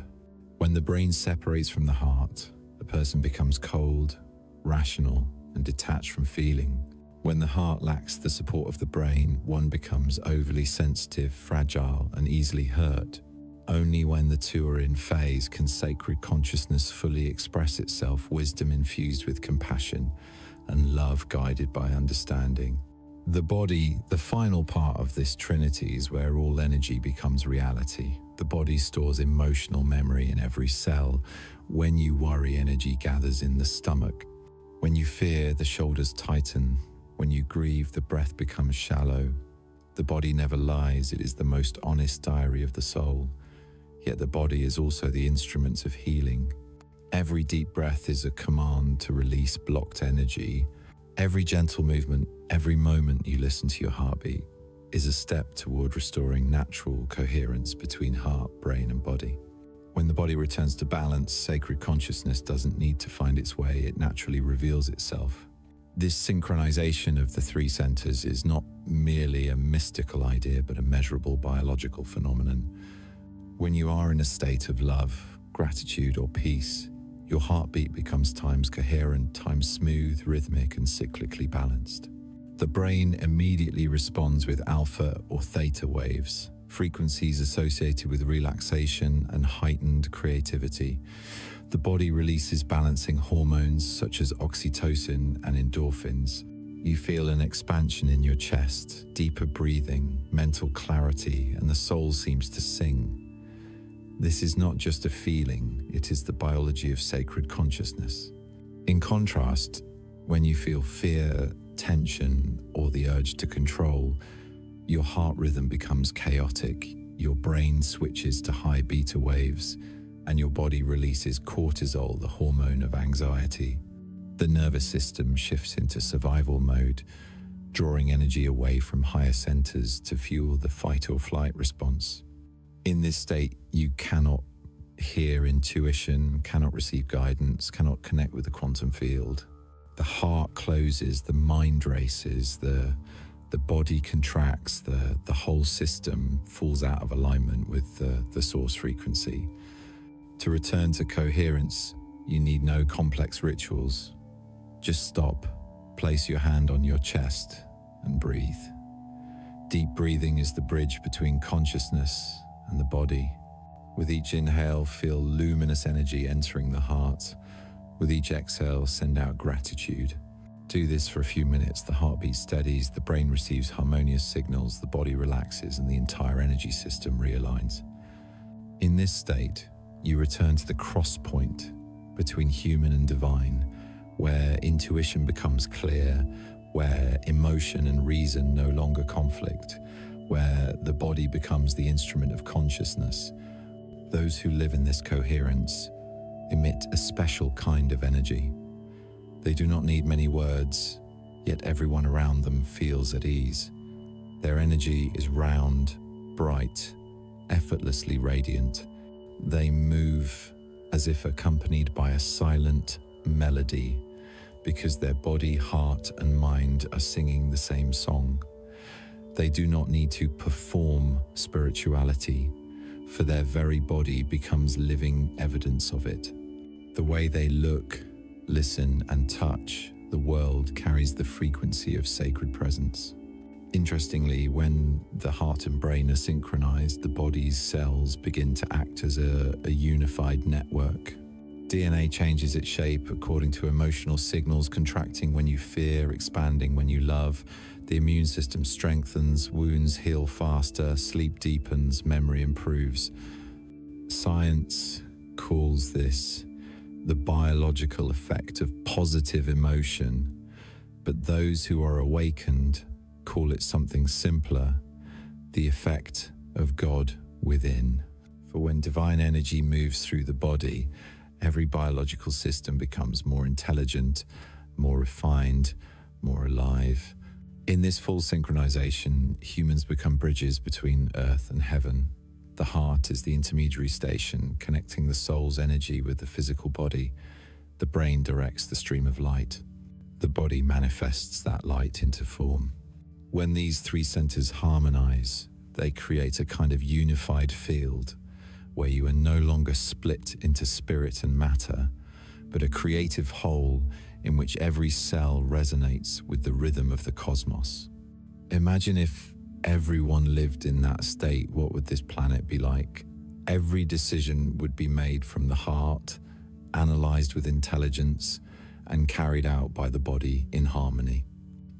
When the brain separates from the heart, a person becomes cold, rational, and detached from feeling. When the heart lacks the support of the brain, one becomes overly sensitive, fragile, and easily hurt. Only when the 2 are in phase can sacred consciousness fully express itself, wisdom infused with compassion, and love guided by understanding. The body, the final part of this trinity, is where all energy becomes reality. The body stores emotional memory in every cell. When you worry, energy gathers in the stomach. When you fear, the shoulders tighten. When you grieve, the breath becomes shallow. The body never lies. It is the most honest diary of the soul. Yet the body is also the instrument of healing. Every deep breath is a command to release blocked energy. Every gentle movement, every moment you listen to your heartbeat is a step toward restoring natural coherence between heart, brain, and body. When the body returns to balance, sacred consciousness doesn't need to find its way, it naturally reveals itself. This synchronization of the three centers is not merely a mystical idea, but a measurable biological phenomenon. When you are in a state of love, gratitude, or peace, your heartbeat becomes times coherent, times smooth, rhythmic, and cyclically balanced. The brain immediately responds with alpha or theta waves, frequencies associated with relaxation and heightened creativity. The body releases balancing hormones such as oxytocin and endorphins. You feel an expansion in your chest, deeper breathing, mental clarity, and the soul seems to sing. This is not just a feeling, it is the biology of sacred consciousness. In contrast, when you feel fear, tension, or the urge to control, your heart rhythm becomes chaotic, your brain switches to high beta waves, and your body releases cortisol, the hormone of anxiety. The nervous system shifts into survival mode, drawing energy away from higher centers to fuel the fight or flight response. In this state, you cannot hear intuition, cannot receive guidance, cannot connect with the quantum field. The heart closes, the mind races, the body contracts, the whole system falls out of alignment with the source frequency. To return to coherence, you need no complex rituals. Just stop, place your hand on your chest, and breathe. Deep breathing is the bridge between consciousness and the body. With each inhale, feel luminous energy entering the heart. With each exhale, send out gratitude. Do this for a few minutes. The heartbeat steadies, the brain receives harmonious signals, the body relaxes, and the entire energy system realigns. In this state, you return to the cross point between human and divine, where intuition becomes clear, where emotion and reason no longer conflict, where the body becomes the instrument of consciousness. Those who live in this coherence emit a special kind of energy. They do not need many words, yet everyone around them feels at ease. Their energy is round, bright, effortlessly radiant. They move as if accompanied by a silent melody, because their body, heart, and mind are singing the same song. They do not need to perform spirituality, for their very body becomes living evidence of it. The way they look, listen, and touch the world carries the frequency of sacred presence. Interestingly, when the heart and brain are synchronized, the body's cells begin to act as a unified network. DNA changes its shape according to emotional signals, contracting when you fear, expanding when you love. The immune system strengthens, wounds heal faster, sleep deepens, memory improves. Science calls this the biological effect of positive emotion, but those who are awakened call it something simpler, the effect of God within. For when divine energy moves through the body, every biological system becomes more intelligent, more refined, more alive. In this full synchronization, humans become bridges between earth and heaven. The heart is the intermediary station, connecting the soul's energy with the physical body. The brain directs the stream of light. The body manifests that light into form. When these three centers harmonize, they create a kind of unified field where you are no longer split into spirit and matter, but a creative whole in which every cell resonates with the rhythm of the cosmos. Imagine if everyone lived in that state. What would this planet be like? Every decision would be made from the heart, analyzed with intelligence, and carried out by the body in harmony.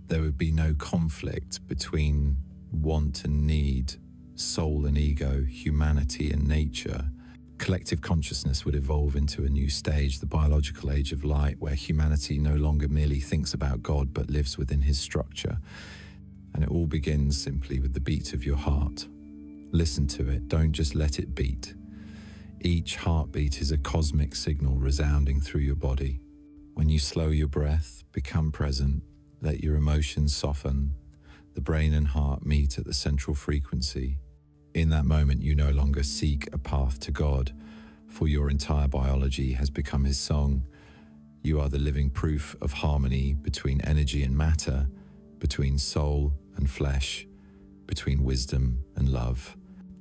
There would be no conflict between want and need, soul and ego, humanity and nature. Collective consciousness would evolve into a new stage, the biological age of light, where humanity no longer merely thinks about God but lives within his structure. And it all begins simply with the beat of your heart. Listen to it, don't just let it beat. Each heartbeat is a cosmic signal resounding through your body. When you slow your breath, become present, let your emotions soften, The brain and heart meet at the central frequency. In that moment, you no longer seek a path to God, for your entire biology has become His song. You are the living proof of harmony between energy and matter, between soul and flesh, between wisdom and love.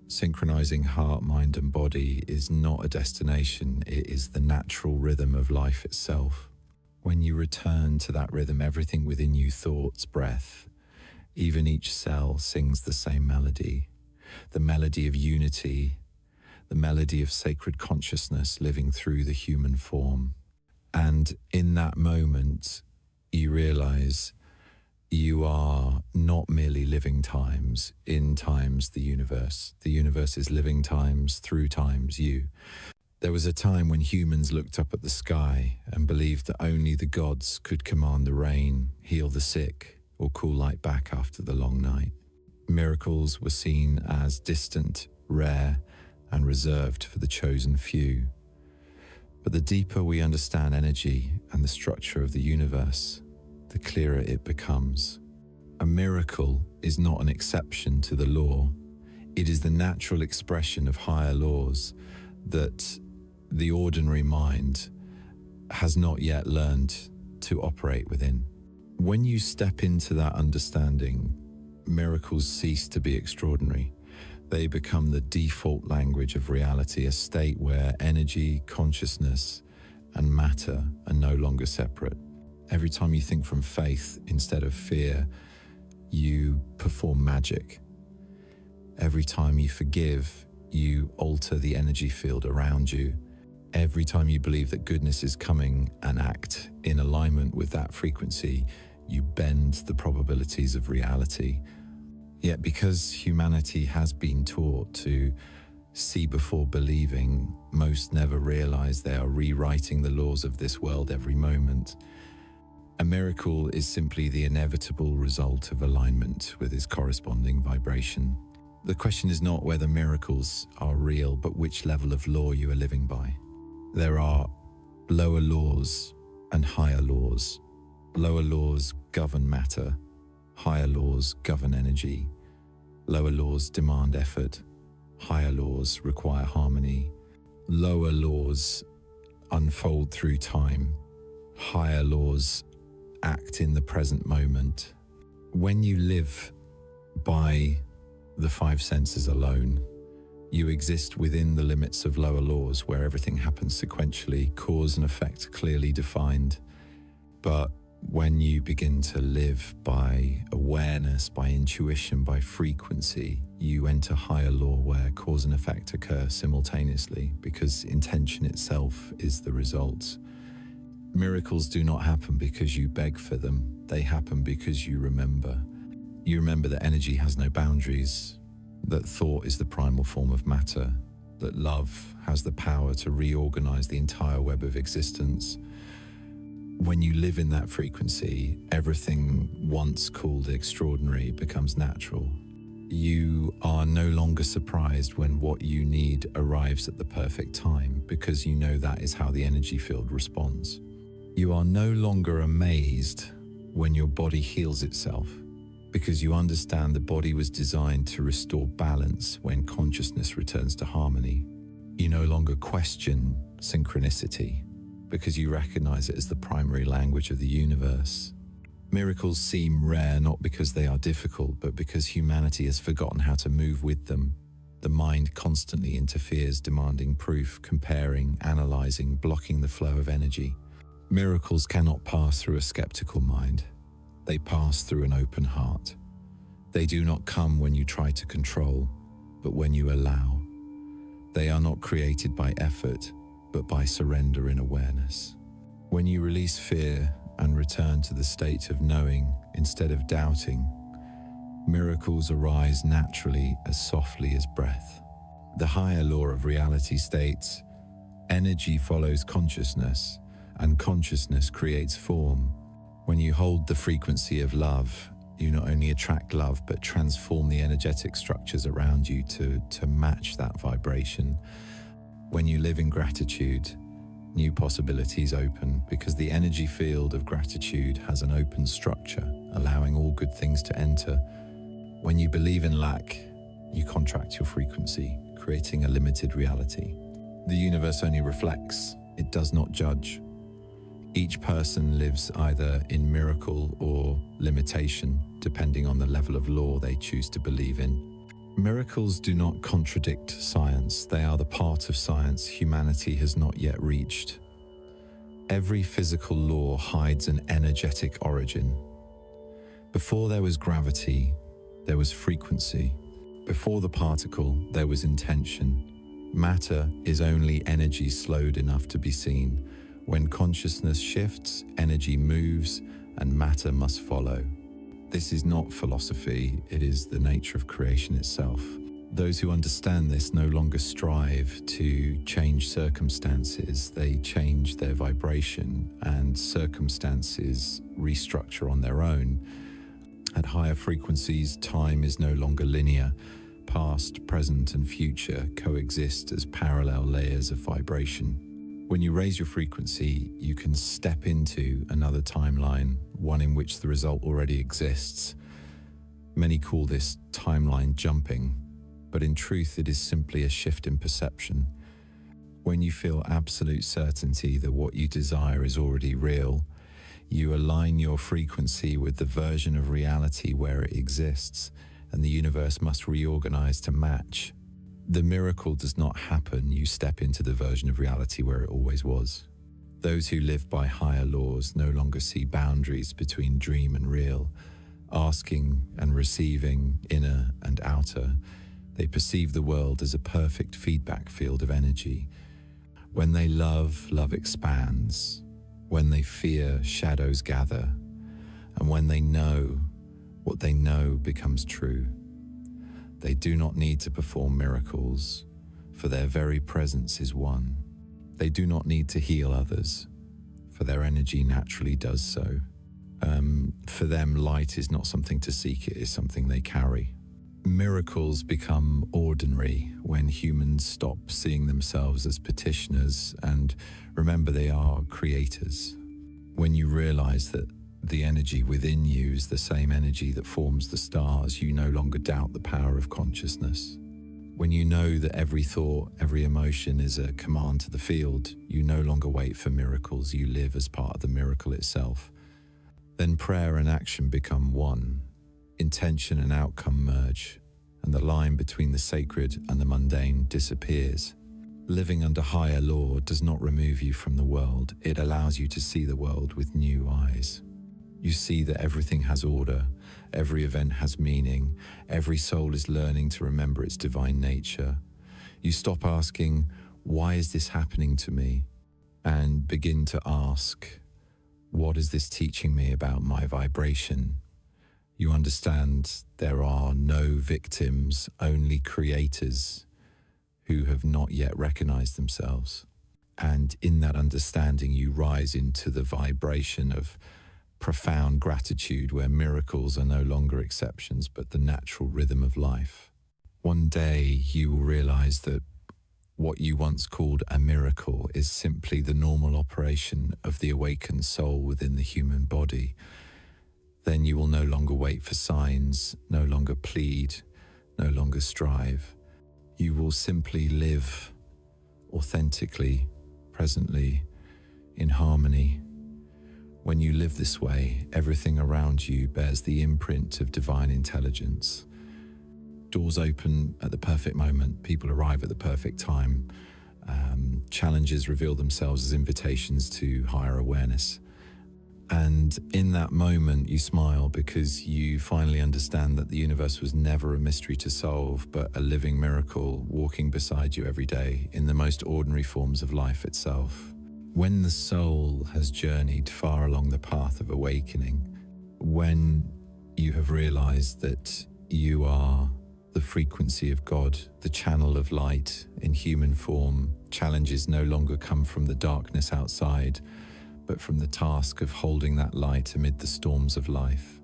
Synchronizing heart, mind, and body is not a destination, it is the natural rhythm of life itself. When you return to that rhythm, everything within you, thoughts, breath, even each cell sings the same melody, the melody of unity, the melody of sacred consciousness living through the human form. And in that moment, you realize you are not merely living times, in times the universe. The universe is living times, through times you. There was a time when humans looked up at the sky and believed that only the gods could command the rain, heal the sick, or cool light back after the long night. Miracles were seen as distant, rare, and reserved for the chosen few. But the deeper we understand energy and the structure of the universe, the clearer it becomes. A miracle is not an exception to the law. It is the natural expression of higher laws that the ordinary mind has not yet learned to operate within. When you step into that understanding, miracles cease to be extraordinary. They become the default language of reality, a state where energy, consciousness, and matter are no longer separate. Every time you think from faith instead of fear, you perform magic. Every time you forgive, you alter the energy field around you. Every time you believe that goodness is coming and act in alignment with that frequency, you bend the probabilities of reality. Yet because humanity has been taught to see before believing, most never realize they are rewriting the laws of this world every moment. A miracle is simply the inevitable result of alignment with its corresponding vibration. The question is not whether miracles are real, but which level of law you are living by. There are lower laws and higher laws. Lower laws govern matter. Higher laws govern energy. Lower laws demand effort. Higher laws require harmony. Lower laws unfold through time. Higher laws act in the present moment. When you live by the five senses alone, you exist within the limits of lower laws where everything happens sequentially, cause and effect clearly defined. But when you begin to live by awareness, by intuition, by frequency, you enter higher law where cause and effect occur simultaneously because intention itself is the result. Miracles do not happen because you beg for them. They happen because you remember. You remember that energy has no boundaries, that thought is the primal form of matter, that love has the power to reorganize the entire web of existence. When you live in that frequency, everything once called extraordinary becomes natural. You are no longer surprised when what you need arrives at the perfect time because you know that is how the energy field responds. You are no longer amazed when your body heals itself because you understand the body was designed to restore balance when consciousness returns to harmony. You no longer question synchronicity because you recognize it as the primary language of the universe. Miracles seem rare not because they are difficult, but because humanity has forgotten how to move with them. The mind constantly interferes, demanding proof, comparing, analyzing, blocking the flow of energy. Miracles cannot pass through a skeptical mind. They pass through an open heart. They do not come when you try to control, but when you allow. They are not created by effort, but by surrender in awareness. When you release fear and return to the state of knowing instead of doubting, miracles arise naturally as softly as breath. The higher law of reality states, energy follows consciousness, and consciousness creates form. When you hold the frequency of love, you not only attract love, but transform the energetic structures around you to match that vibration. When you live in gratitude, new possibilities open because the energy field of gratitude has an open structure, allowing all good things to enter. When you believe in lack, you contract your frequency, creating a limited reality. The universe only reflects, it does not judge. Each person lives either in miracle or limitation, depending on the level of law they choose to believe in. Miracles do not contradict science. They are the part of science humanity has not yet reached. Every physical law hides an energetic origin. Before there was gravity, there was frequency. Before the particle, there was intention. Matter is only energy slowed enough to be seen. When consciousness shifts, energy moves, and matter must follow. This is not philosophy, it is the nature of creation itself. Those who understand this no longer strive to change circumstances, they change their vibration, and circumstances restructure on their own. At higher frequencies, time is no longer linear. Past, present, and future coexist as parallel layers of vibration. When you raise your frequency, you can step into another timeline, one in which the result already exists. Many call this timeline jumping, but in truth it is simply a shift in perception. When you feel absolute certainty that what you desire is already real, you align your frequency with the version of reality where it exists, and the universe must reorganize to match. The miracle does not happen, you step into the version of reality where it always was. Those who live by higher laws no longer see boundaries between dream and real, asking and receiving, inner and outer. They perceive the world as a perfect feedback field of energy. When they love, love expands. When they fear, shadows gather. And when they know, what they know becomes true. They do not need to perform miracles, for their very presence is one. They do not need to heal others, for their energy naturally does so. For them, light is not something to seek, it is something they carry. Miracles become ordinary when humans stop seeing themselves as petitioners and remember they are creators. When you realize that the energy within you is the same energy that forms the stars, you no longer doubt the power of consciousness. When you know that every thought, every emotion is a command to the field, you no longer wait for miracles, you live as part of the miracle itself. Then prayer and action become one. Intention and outcome merge, and the line between the sacred and the mundane disappears. Living under higher law does not remove you from the world, it allows you to see the world with new eyes. You see that everything has order, every event has meaning, every soul is learning to remember its divine nature. You stop asking, why is this happening to me? And begin to ask, what is this teaching me about my vibration? You understand there are no victims, only creators who have not yet recognized themselves. And in that understanding, you rise into the vibration of profound gratitude where miracles are no longer exceptions but the natural rhythm of life. One day you will realize that what you once called a miracle is simply the normal operation of the awakened soul within the human body. Then you will no longer wait for signs, no longer plead, no longer strive. You will simply live authentically, presently, in harmony. When you live this way, everything around you bears the imprint of divine intelligence. Doors open at the perfect moment, people arrive at the perfect time. Challenges reveal themselves as invitations to higher awareness. And in that moment, you smile because you finally understand that the universe was never a mystery to solve, but a living miracle walking beside you every day in the most ordinary forms of life itself. When the soul has journeyed far along the path of awakening, when you have realized that you are the frequency of God, the channel of light in human form, challenges no longer come from the darkness outside, but from the task of holding that light amid the storms of life.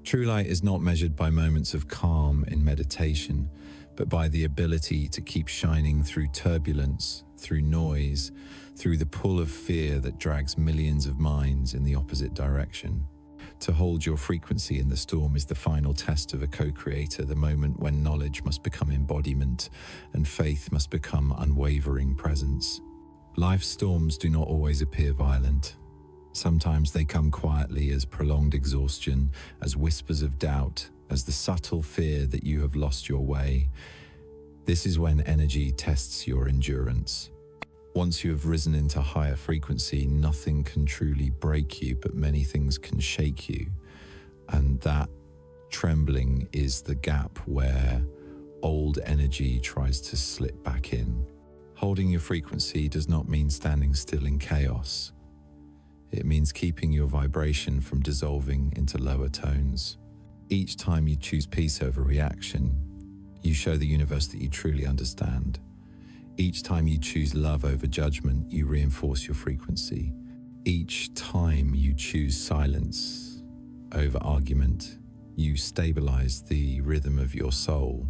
True light is not measured by moments of calm in meditation, but by the ability to keep shining through turbulence, through noise, through the pull of fear that drags millions of minds in the opposite direction. To hold your frequency in the storm is the final test of a co-creator, the moment when knowledge must become embodiment and faith must become unwavering presence. Life's storms do not always appear violent. Sometimes they come quietly as prolonged exhaustion, as whispers of doubt, as the subtle fear that you have lost your way. This is when energy tests your endurance. Once you have risen into higher frequency, nothing can truly break you, but many things can shake you. And that trembling is the gap where old energy tries to slip back in. Holding your frequency does not mean standing still in chaos. It means keeping your vibration from dissolving into lower tones. Each time you choose peace over reaction, you show the universe that you truly understand. Each time you choose love over judgment, you reinforce your frequency. Each time you choose silence over argument, you stabilize the rhythm of your soul.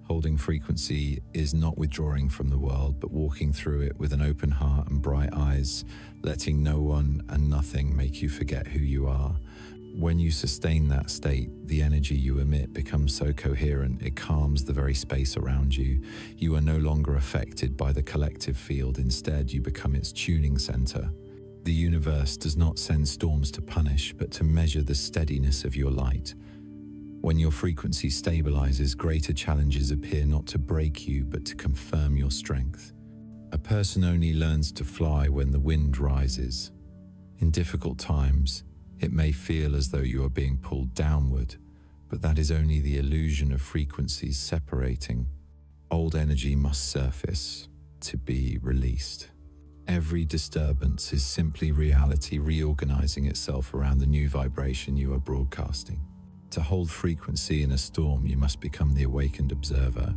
Holding frequency is not withdrawing from the world, but walking through it with an open heart and bright eyes, letting no one and nothing make you forget who you are. When you sustain that state, the energy you emit becomes so coherent, it calms the very space around you. You are no longer affected by the collective field. Instead, you become its tuning center. The universe does not send storms to punish, but to measure the steadiness of your light. When your frequency stabilizes, greater challenges appear not to break you, but to confirm your strength. A person only learns to fly when the wind rises. In difficult times, it may feel as though you are being pulled downward, but that is only the illusion of frequencies separating. Old energy must surface to be released. Every disturbance is simply reality reorganizing itself around the new vibration you are broadcasting. To hold frequency in a storm, you must become the awakened observer.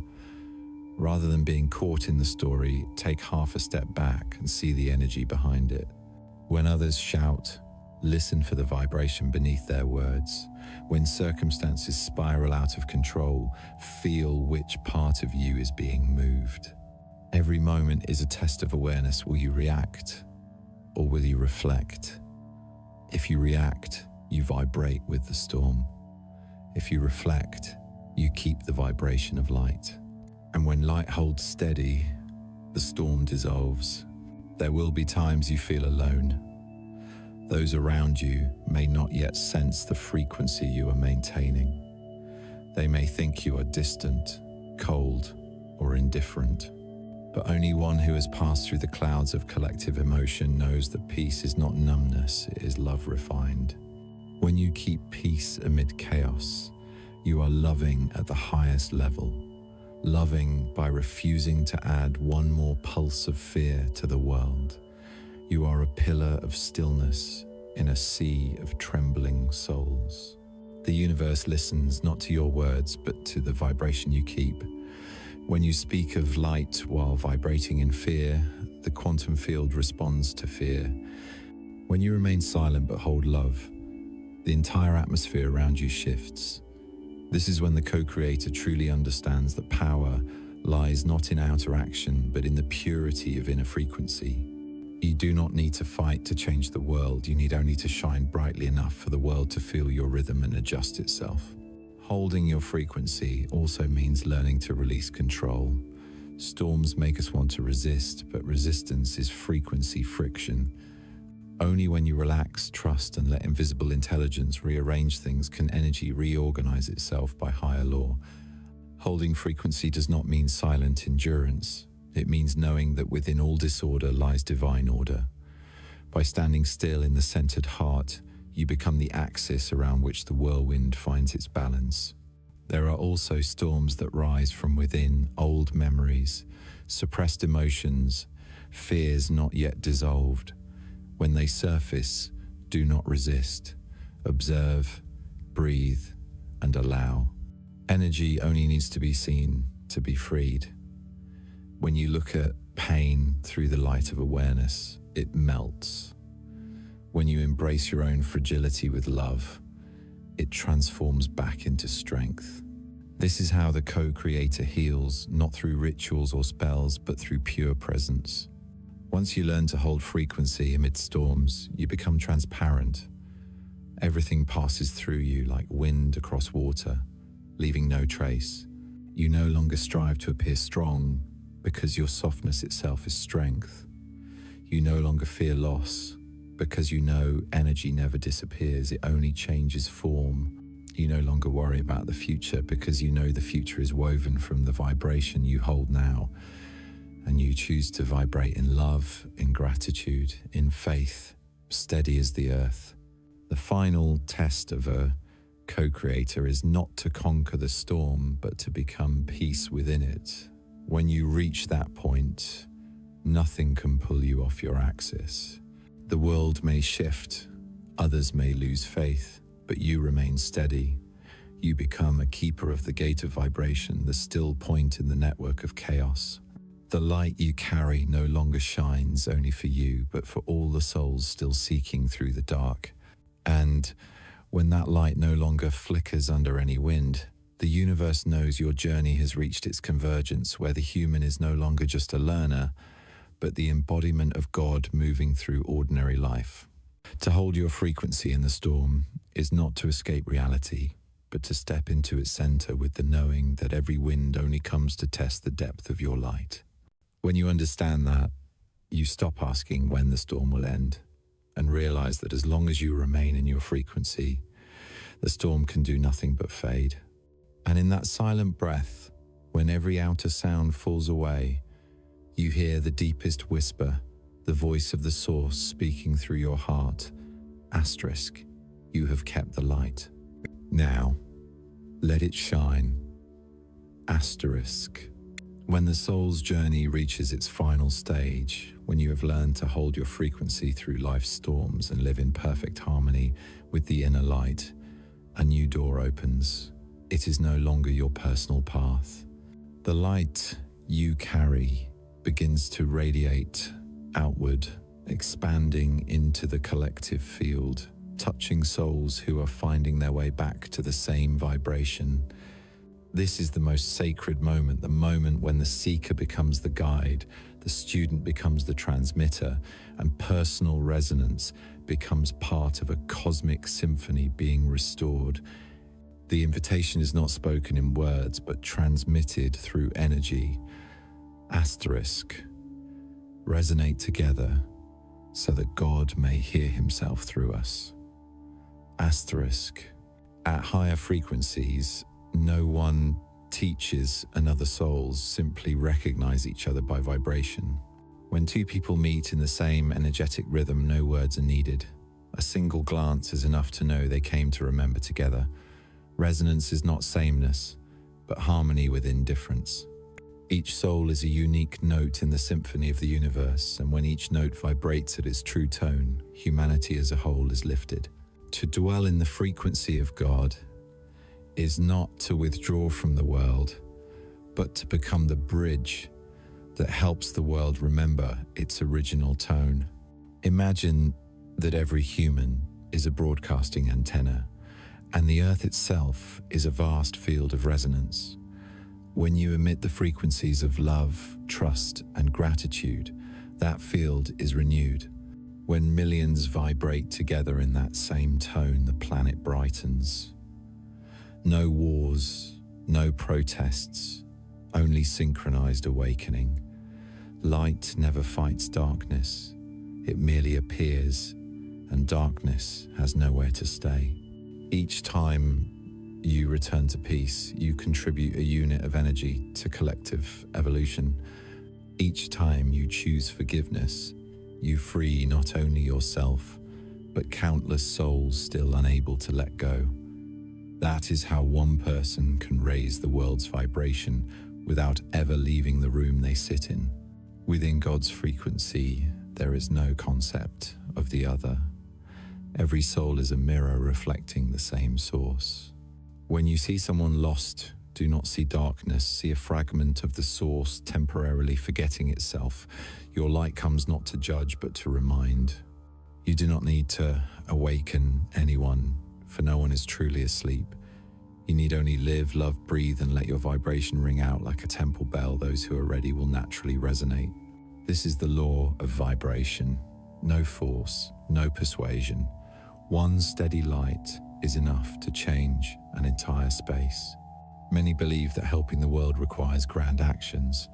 Rather than being caught in the story, take half a step back and see the energy behind it. When others shout, listen for the vibration beneath their words. When circumstances spiral out of control, feel which part of you is being moved. Every moment is a test of awareness. Will you react or will you reflect? If you react, you vibrate with the storm. If you reflect, you keep the vibration of light. And when light holds steady, the storm dissolves. There will be times you feel alone. Those around you may not yet sense the frequency you are maintaining. They may think you are distant, cold, or indifferent. But only one who has passed through the clouds of collective emotion knows that peace is not numbness, it is love refined. When you keep peace amid chaos, you are loving at the highest level, loving by refusing to add one more pulse of fear to the world. You are a pillar of stillness in a sea of trembling souls. The universe listens not to your words, but to the vibration you keep. When you speak of light while vibrating in fear, the quantum field responds to fear. When you remain silent but hold love, the entire atmosphere around you shifts. This is when the co-creator truly understands that power lies not in outer action, but in the purity of inner frequency. You do not need to fight to change the world. You need only to shine brightly enough for the world to feel your rhythm and adjust itself. Holding your frequency also means learning to release control. Storms make us want to resist, but resistance is frequency friction. Only when you relax, trust, and let invisible intelligence rearrange things can energy reorganize itself by higher law. Holding frequency does not mean silent endurance. It means knowing that within all disorder lies divine order. By standing still in the centered heart, you become the axis around which the whirlwind finds its balance. There are also storms that rise from within, old memories, suppressed emotions, fears not yet dissolved. When they surface, do not resist. Observe, breathe, and allow. Energy only needs to be seen to be freed. When you look at pain through the light of awareness, it melts. When you embrace your own fragility with love, it transforms back into strength. This is how the co-creator heals, not through rituals or spells, but through pure presence. Once you learn to hold frequency amid storms, you become transparent. Everything passes through you like wind across water, leaving no trace. You no longer strive to appear strong because your softness itself is strength. You no longer fear loss because you know energy never disappears, it only changes form. You no longer worry about the future because you know the future is woven from the vibration you hold now. And you choose to vibrate in love, in gratitude, in faith, steady as the earth. The final test of a co-creator is not to conquer the storm, but to become peace within it. When you reach that point, nothing can pull you off your axis. The world may shift, others may lose faith, but you remain steady. You become a keeper of the gate of vibration, the still point in the network of chaos. The light you carry no longer shines only for you, but for all the souls still seeking through the dark. And when that light no longer flickers under any wind, the universe knows your journey has reached its convergence, where the human is no longer just a learner, but the embodiment of God moving through ordinary life. To hold your frequency in the storm is not to escape reality, but to step into its center with the knowing that every wind only comes to test the depth of your light. When you understand that, you stop asking when the storm will end and realize that as long as you remain in your frequency, the storm can do nothing but fade. And in that silent breath, when every outer sound falls away, you hear the deepest whisper, the voice of the source speaking through your heart. Asterisk, you have kept the light. Now, let it shine. Asterisk. When the soul's journey reaches its final stage, when you have learned to hold your frequency through life's storms and live in perfect harmony with the inner light, a new door opens. It is no longer your personal path. The light you carry begins to radiate outward, expanding into the collective field, touching souls who are finding their way back to the same vibration. This is the most sacred moment, the moment when the seeker becomes the guide, the student becomes the transmitter, and personal resonance becomes part of a cosmic symphony being restored. The invitation is not spoken in words, but transmitted through energy. Asterisk. Resonate together so that God may hear himself through us. Asterisk. At higher frequencies, no one teaches another souls, simply recognize each other by vibration. When two people meet in the same energetic rhythm, no words are needed. A single glance is enough to know they came to remember together. Resonance is not sameness, but harmony within difference. Each soul is a unique note in the symphony of the universe, and when each note vibrates at its true tone, humanity as a whole is lifted. To dwell in the frequency of God is not to withdraw from the world, but to become the bridge that helps the world remember its original tone. Imagine that every human is a broadcasting antenna, and the earth itself is a vast field of resonance. When you emit the frequencies of love, trust, and gratitude, that field is renewed. When millions vibrate together in that same tone, the planet brightens. No wars, no protests, only synchronized awakening. Light never fights darkness. It merely appears, and darkness has nowhere to stay. Each time you return to peace, you contribute a unit of energy to collective evolution. Each time you choose forgiveness, you free not only yourself, but countless souls still unable to let go. That is how one person can raise the world's vibration without ever leaving the room they sit in. Within God's frequency, there is no concept of the other. Every soul is a mirror reflecting the same source. When you see someone lost, do not see darkness, see a fragment of the source temporarily forgetting itself. Your light comes not to judge, but to remind. You do not need to awaken anyone, for no one is truly asleep. You need only live, love, breathe, and let your vibration ring out like a temple bell. Those who are ready will naturally resonate. This is the law of vibration. No force, no persuasion. One steady light is enough to change an entire space. Many believe that helping the world requires grand actions,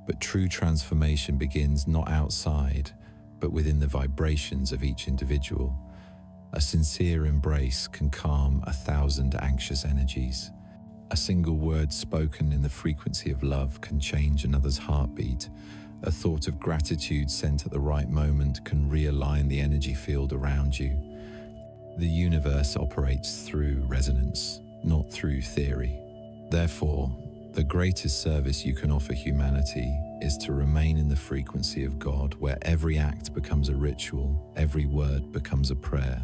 but true transformation begins not outside, but within the vibrations of each individual. A sincere embrace can calm 1,000 anxious energies. A single word spoken in the frequency of love can change another's heartbeat. A thought of gratitude sent at the right moment can realign the energy field around you. The universe operates through resonance, not through theory. Therefore, the greatest service you can offer humanity is to remain in the frequency of God, where every act becomes a ritual, every word becomes a prayer,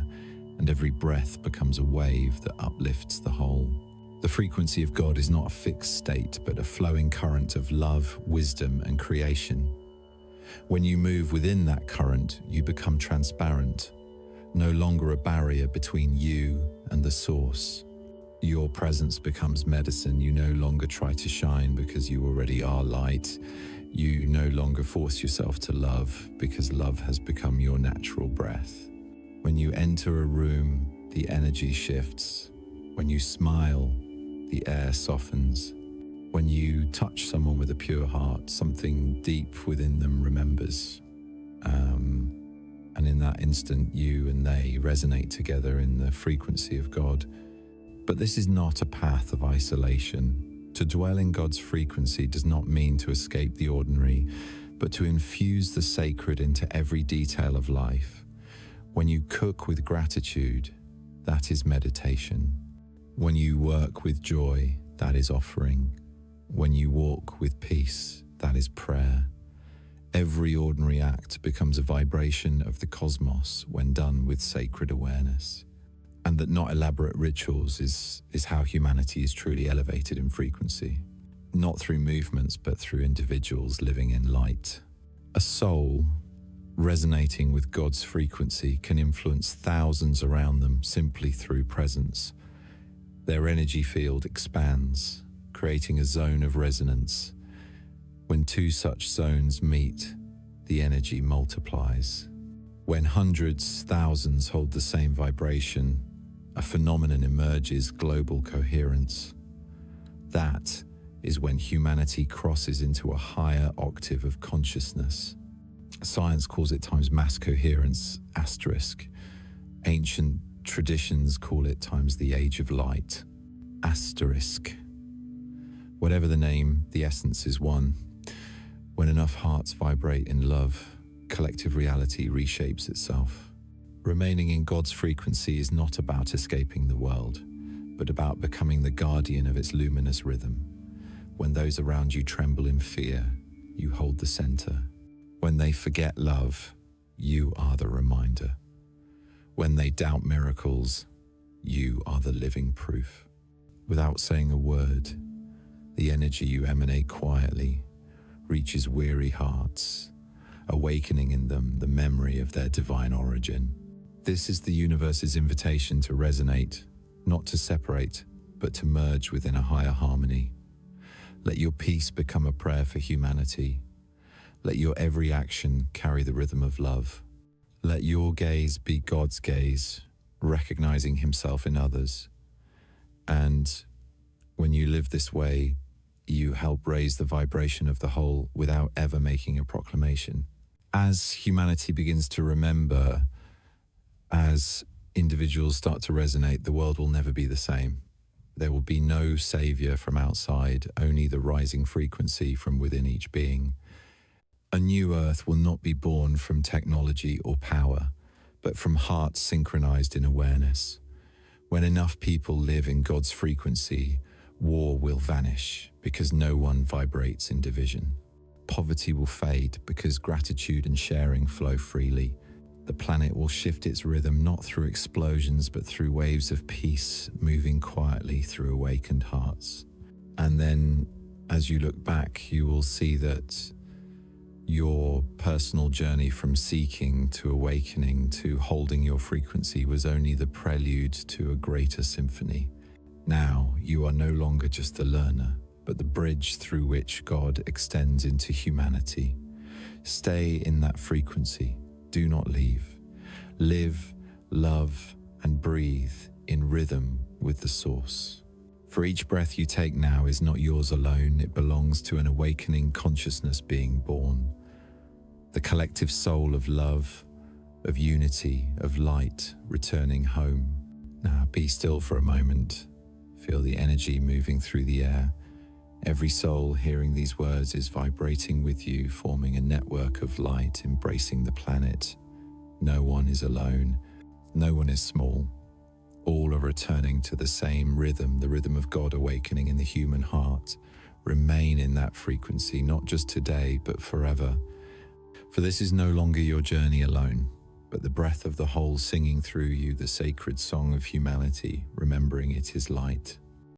and every breath becomes a wave that uplifts the whole. The frequency of God is not a fixed state, but a flowing current of love, wisdom, and creation. When you move within that current, you become transparent, no longer a barrier between you and the source. Your presence becomes medicine. You no longer try to shine because you already are light. You no longer force yourself to love because love has become your natural breath. When you enter a room, the energy shifts. When you smile, the air softens. When you touch someone with a pure heart, something deep within them remembers. And in that instant, you and they resonate together in the frequency of God. But this is not a path of isolation. To dwell in God's frequency does not mean to escape the ordinary, but to infuse the sacred into every detail of life. When you cook with gratitude, that is meditation. When you work with joy, that is offering. When you walk with peace, that is prayer. Every ordinary act becomes a vibration of the cosmos when done with sacred awareness. And that not elaborate rituals is how humanity is truly elevated in frequency. Not through movements, but through individuals living in light. A soul resonating with God's frequency can influence thousands around them simply through presence. Their energy field expands, creating a zone of resonance. When two such zones meet, the energy multiplies. When hundreds, thousands hold the same vibration, a phenomenon emerges: global coherence. That is when humanity crosses into a higher octave of consciousness. Science calls it times mass coherence, asterisk. Ancient traditions call it times the age of light, asterisk. Whatever the name, the essence is one. When enough hearts vibrate in love, collective reality reshapes itself. Remaining in God's frequency is not about escaping the world, but about becoming the guardian of its luminous rhythm. When those around you tremble in fear, you hold the center. When they forget love, you are the reminder. When they doubt miracles, you are the living proof. Without saying a word, the energy you emanate quietly reaches weary hearts, awakening in them the memory of their divine origin. This is the universe's invitation to resonate, not to separate, but to merge within a higher harmony. Let your peace become a prayer for humanity. Let your every action carry the rhythm of love. Let your gaze be God's gaze, recognizing Himself in others. And when you live this way, you help raise the vibration of the whole without ever making a proclamation. As humanity begins to remember, as individuals start to resonate, the world will never be the same. There will be no savior from outside, only the rising frequency from within each being. A new earth will not be born from technology or power, but from hearts synchronized in awareness. When enough people live in God's frequency, war will vanish because no one vibrates in division. Poverty will fade because gratitude and sharing flow freely. The planet will shift its rhythm not through explosions but through waves of peace moving quietly through awakened hearts. And then as you look back, you will see that your personal journey from seeking to awakening to holding your frequency was only the prelude to a greater symphony. Now you are no longer just a learner, but the bridge through which God extends into humanity. Stay in that frequency. Do not leave. Live love, and breathe in rhythm with the source. For each breath you take now is not yours alone, it belongs to an awakening consciousness being born. The collective soul of love, of unity, of light returning home. Now be still for a moment. Feel the energy moving through the air. Every soul hearing these words is vibrating with you, forming a network of light, embracing the planet. No one is alone. No one is small. All are returning to the same rhythm, the rhythm of God awakening in the human heart. Remain in that frequency, not just today, but forever. For this is no longer your journey alone, but the breath of the whole singing through you the sacred song of humanity, remembering it is light.